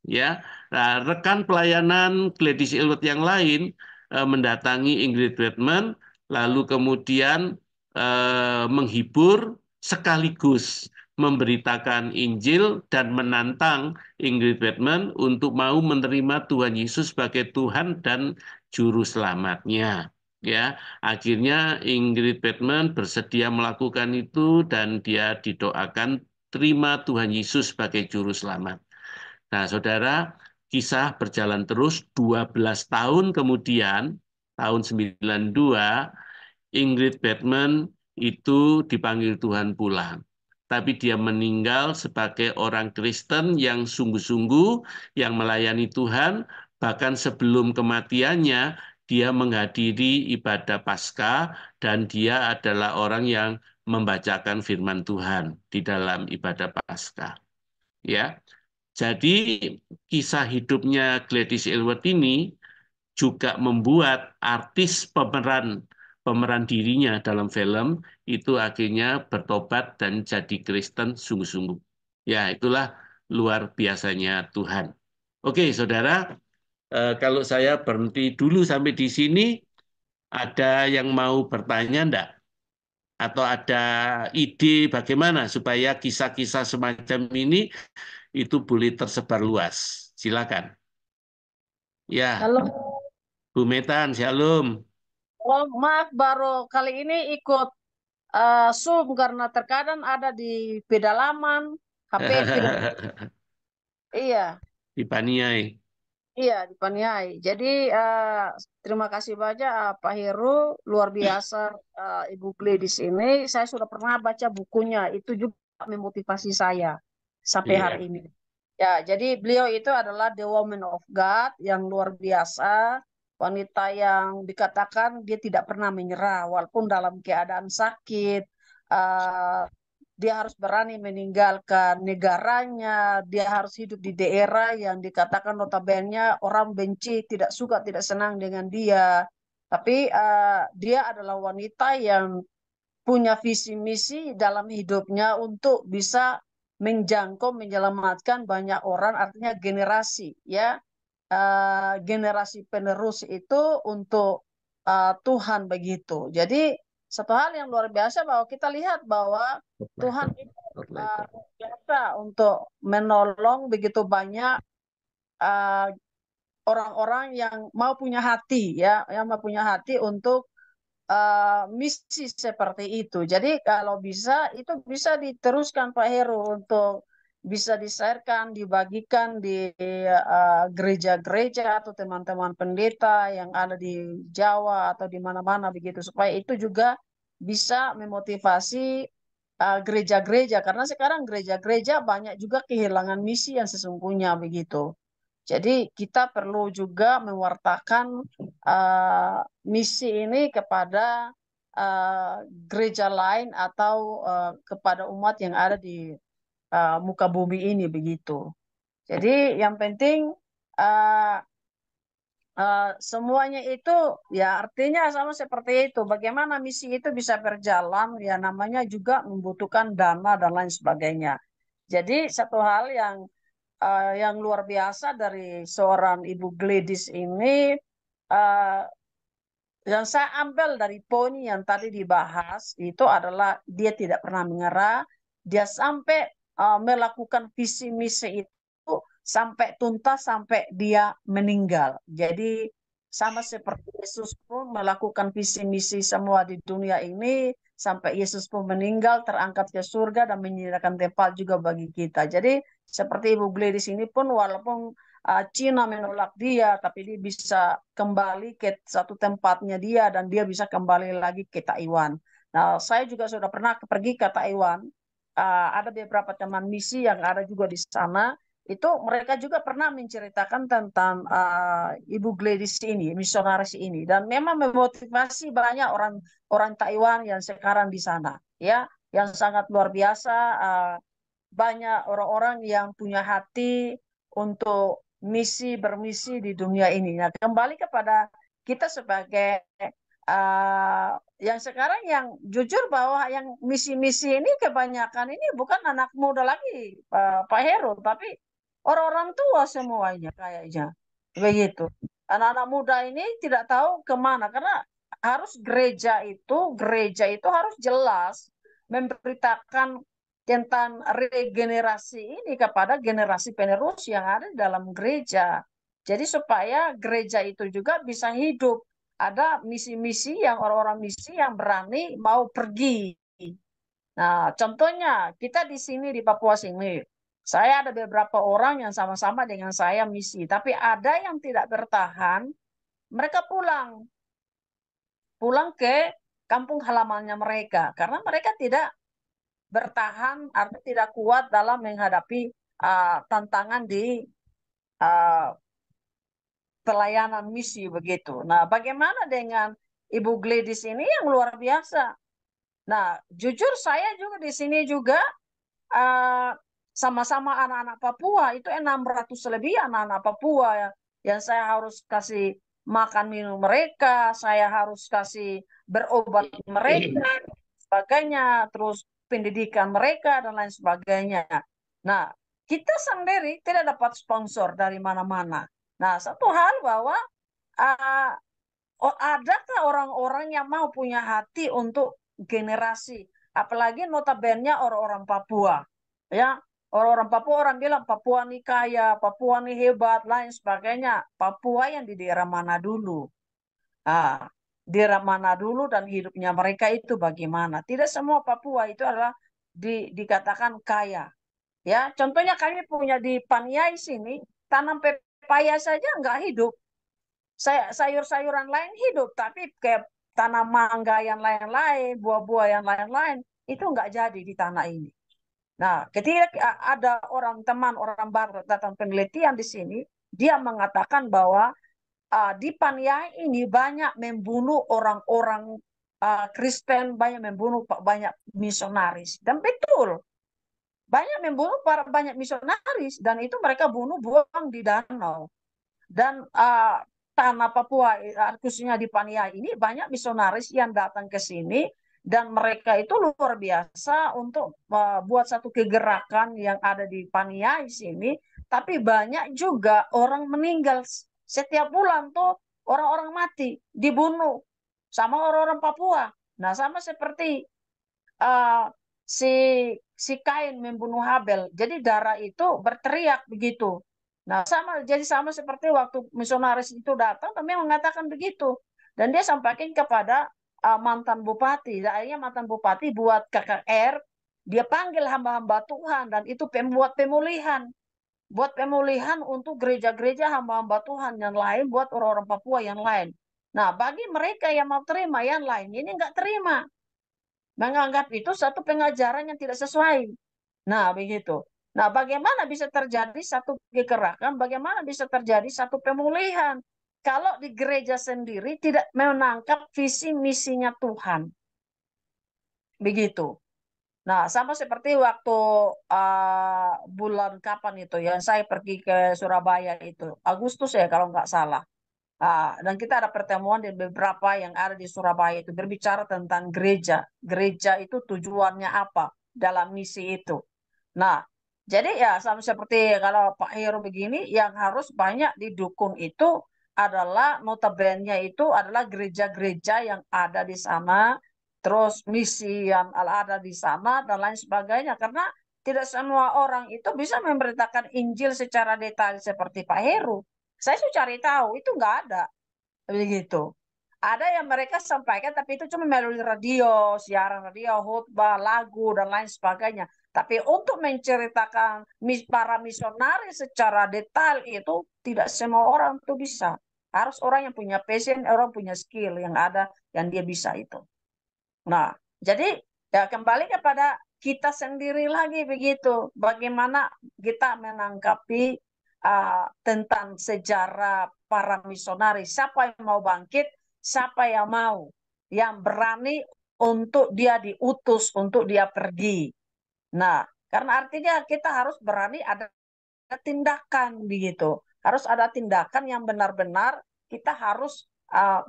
Ya, nah, rekan pelayanan Gladys Aylward yang lain mendatangi Ingrid Bergman, lalu kemudian menghibur sekaligus memberitakan Injil dan menantang Ingrid Bergman untuk mau menerima Tuhan Yesus sebagai Tuhan dan Juru Selamatnya. Ya, akhirnya Ingrid Bergman bersedia melakukan itu dan dia didoakan terima Tuhan Yesus sebagai Juru Selamat. Nah, saudara, kisah berjalan terus 12 tahun kemudian, tahun 92, Ingrid Bergman itu dipanggil Tuhan pulang. Tapi dia meninggal sebagai orang Kristen yang sungguh-sungguh, yang melayani Tuhan, bahkan sebelum kematiannya, dia menghadiri ibadah Paskah dan dia adalah orang yang membacakan firman Tuhan di dalam ibadah Paskah. Ya, Jadi kisah hidupnya Gladys Aylward ini juga membuat artis pemeran dirinya dalam film itu akhirnya bertobat dan jadi Kristen sungguh-sungguh. Ya, itulah luar biasanya Tuhan. Oke, saudara, kalau saya berhenti dulu sampai di sini, ada yang mau bertanya enggak? Atau ada ide bagaimana supaya kisah-kisah semacam ini itu boleh tersebar luas? Silakan. Ya, Halo, Bu Metan, Shalom. oh, maaf baru kali ini ikut Zoom karena terkadang ada di pedalaman, HP tidak. Iya, Dipaniai. iya dipaniai. Jadi terima kasih banyak Pak Heru, luar biasa Ibu Gladys ini. Saya sudah pernah baca bukunya, itu juga memotivasi saya sampai hari Iya, ini. Ya, jadi beliau itu adalah the woman of God yang luar biasa, wanita yang dikatakan dia tidak pernah menyerah walaupun dalam keadaan sakit. eh, Dia harus berani meninggalkan negaranya, dia harus hidup di daerah yang dikatakan notabene orang benci, tidak suka, tidak senang dengan dia. Tapi dia adalah wanita yang punya visi misi dalam hidupnya untuk bisa menjangkau, menyelamatkan banyak orang, artinya generasi, ya. Generasi penerus itu untuk Tuhan begitu. Jadi satu hal yang luar biasa bahwa kita lihat bahwa Tuhan itu luar biasa untuk menolong begitu banyak uh, orang-orang yang mau punya hati, ya, yang mau punya hati untuk misi seperti itu. Jadi kalau bisa itu bisa diteruskan Pak Heru untuk bisa disairkan, dibagikan di gereja-gereja atau teman-teman pendeta yang ada di Jawa atau di mana-mana begitu supaya itu juga bisa memotivasi gereja-gereja karena sekarang gereja-gereja banyak juga kehilangan misi yang sesungguhnya begitu. Jadi kita perlu juga mewartakan misi ini kepada gereja lain atau kepada umat yang ada di muka bumi ini begitu. Jadi yang penting uh, semuanya itu ya artinya sama seperti itu. Bagaimana misi itu bisa berjalan ya namanya juga membutuhkan dana dan lain sebagainya. Jadi satu hal yang luar biasa dari seorang Ibu Gladys ini uh, yang saya ambil dari poin yang tadi dibahas itu adalah dia tidak pernah menyerah, dia sampai melakukan visi misi itu sampai tuntas sampai dia meninggal. Jadi sama seperti Yesus pun melakukan visi misi semua di dunia ini sampai Yesus pun meninggal terangkat ke surga dan menyediakan tempat juga bagi kita. Jadi seperti Ibu Gladys ini pun walaupun Cina menolak dia, tapi dia bisa kembali ke satu tempatnya dia dan dia bisa kembali lagi ke Taiwan. Nah, saya juga sudah pernah pergi ke Taiwan. Ada beberapa teman misi yang ada juga di sana. Itu mereka juga pernah menceritakan tentang Ibu Gladys ini, misionaris ini, dan memang memotivasi banyak orang orang Taiwan yang sekarang di sana, ya, yang sangat luar biasa. Banyak orang-orang yang punya hati untuk bermisi di dunia ini. Nah, kembali kepada kita sebagai yang sekarang yang jujur bahwa yang misi-misi ini kebanyakan ini bukan anak muda lagi, Pak Heru, tapi orang-orang tua semuanya kayaknya begitu. Anak-anak muda ini tidak tahu kemana karena harus gereja itu harus jelas memberitakan tentang regenerasi ini kepada generasi penerus yang ada di dalam gereja. Jadi supaya gereja itu juga bisa hidup. Ada misi-misi yang orang-orang misi yang berani mau pergi. Nah, contohnya kita di sini di Papua sini, saya ada beberapa orang yang sama-sama dengan saya misi, tapi ada yang tidak bertahan, mereka pulang ke kampung halamannya mereka karena mereka tidak bertahan atau tidak kuat dalam menghadapi tantangan di uh, pelayanan misi begitu. Nah, bagaimana dengan Ibu Gladys ini yang luar biasa? Nah, jujur saya juga di sini juga uh, sama-sama anak-anak Papua, itu 600 lebih anak-anak Papua ya, yang saya harus kasih makan minum mereka, saya harus kasih berobat mereka, sebagainya, terus pendidikan mereka dan lain sebagainya. Nah, kita sendiri tidak dapat sponsor dari mana-mana. Nah, satu hal bahwa uh, adakah orang-orang yang mau punya hati untuk generasi, apalagi notabene orang-orang Papua, ya orang-orang Papua, orang bilang Papua nih kaya, Papua nih hebat, lain sebagainya. Papua yang di daerah mana dulu? Ah, daerah mana dulu dan hidupnya mereka itu bagaimana? Tidak semua Papua itu adalah dikatakan kaya. Ya, contohnya kami punya di Paniai sini, tanam pepaya saja nggak hidup. Sayur-sayuran lain hidup, tapi kayak tanam mangga yang lain-lain, buah-buah yang lain-lain, itu nggak jadi di tanah ini. Nah, ketika ada teman orang barat datang penelitian di sini, dia mengatakan bahwa di Paniai ini banyak membunuh orang-orang Kristen, banyak membunuh banyak misionaris. Dan betul, banyak membunuh banyak misionaris, dan itu mereka buang di danau. Dan tanah Papua, khususnya di Paniai ini, banyak misionaris yang datang ke sini, dan mereka itu luar biasa untuk buat satu kegerakan yang ada di Paniai sini. Tapi banyak juga orang meninggal setiap bulan tuh, orang-orang mati dibunuh sama orang-orang Papua. Nah, sama seperti uh, si si Kain membunuh Habel. Jadi darah itu berteriak begitu. Nah, sama seperti waktu misionaris itu datang, kami mengatakan begitu. Dan dia sampaikan kepada mantan bupati. Dan akhirnya mantan bupati buat KKR, dia panggil hamba-hamba Tuhan, dan itu buat pemulihan. Buat pemulihan untuk gereja-gereja hamba-hamba Tuhan yang lain, buat orang-orang Papua yang lain. Nah, bagi mereka yang mau terima, yang lain ini nggak terima. Menganggap itu satu pengajaran yang tidak sesuai. Nah, begitu. Nah, bagaimana bisa terjadi satu kegerakan, bagaimana bisa terjadi satu pemulihan kalau di gereja sendiri tidak menangkap visi misinya Tuhan. Begitu. Nah, sama seperti waktu bulan kapan itu yang saya pergi ke Surabaya itu, Agustus ya kalau nggak salah. Dan kita ada pertemuan di beberapa yang ada di Surabaya itu berbicara tentang gereja. Gereja itu tujuannya apa dalam misi itu. Nah, jadi ya sama seperti kalau Pak Heru begini, yang harus banyak didukung itu adalah notabene itu adalah gereja-gereja yang ada di sana, terus misi yang ada di sana dan lain sebagainya. Karena tidak semua orang itu bisa memberitakan Injil secara detail seperti Pak Heru. Saya sudah cari tahu, itu nggak ada. Begitu. Ada yang mereka sampaikan, tapi itu cuma melalui radio, siaran radio, khutbah, lagu, dan lain sebagainya. Tapi untuk menceritakan para misionaris secara detail itu, tidak semua orang itu bisa. Harus orang yang punya passion, orang punya skill yang ada, yang dia bisa itu. Nah, jadi ya kembali kepada kita sendiri lagi begitu. Bagaimana kita menanggapi tentang sejarah para misionaris. Siapa yang mau bangkit, siapa yang mau, yang berani untuk dia diutus, untuk dia pergi. Nah, karena artinya kita harus berani ada tindakan begitu. Harus ada tindakan yang benar-benar kita harus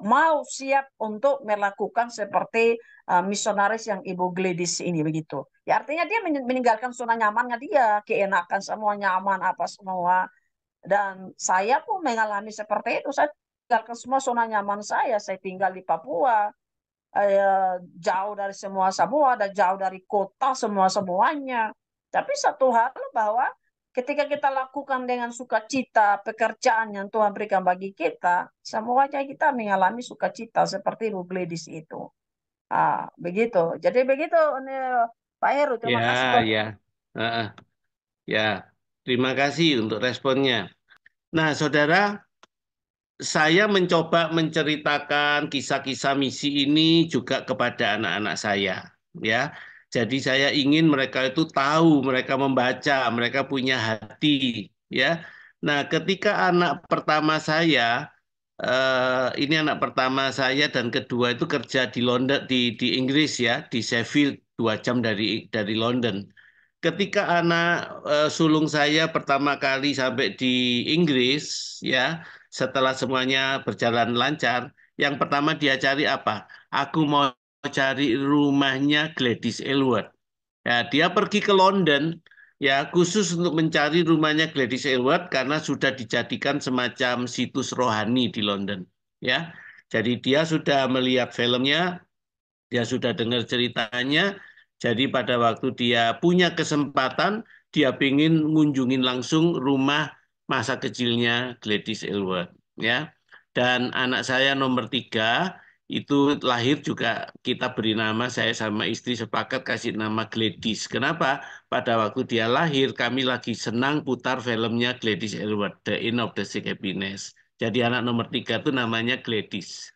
mau siap untuk melakukan seperti misionaris yang Ibu Gladys ini begitu. Ya artinya dia meninggalkan zona nyamannya dia, keenakan semua nyaman apa semua. Dan saya pun mengalami seperti itu. Saya tinggalkan semua zona nyaman saya tinggal di Papua, jauh dari semua dan jauh dari kota semuanya. Tapi satu hal bahwa ketika kita lakukan dengan sukacita pekerjaan yang Tuhan berikan bagi kita, semuanya kita mengalami sukacita seperti Ibu Gladys itu. Begitu. Jadi begitu, Pak Heru. Terima kasih banyak. Ya, ya. Terima kasih untuk responnya. Nah, saudara, saya mencoba menceritakan kisah-kisah misi ini juga kepada anak-anak saya, ya. Jadi saya ingin mereka itu tahu, mereka membaca, mereka punya hati, ya. Nah, ketika anak pertama saya, ini anak pertama saya dan kedua itu kerja di London, di Inggris ya, di Sheffield 2 jam dari London. ketika anak sulung saya pertama kali sampai di Inggris, ya, setelah semuanya berjalan lancar, yang pertama dia cari apa? Aku mau cari rumahnya Gladys Aylward. Ya, dia pergi ke London, ya, khusus untuk mencari rumahnya Gladys Aylward karena sudah dijadikan semacam situs rohani di London, ya. Jadi dia sudah melihat filmnya, dia sudah dengar ceritanya, jadi pada waktu dia punya kesempatan, dia ingin ngunjungin langsung rumah masa kecilnya Gladys Aylward, ya. Dan anak saya nomor 3 itu lahir juga kita beri nama, saya sama istri sepakat kasih nama Gladys. Kenapa? Pada waktu dia lahir, kami lagi senang putar filmnya Gladys Aylward, The End of the Sick Happiness. Jadi anak nomor 3 itu namanya Gladys.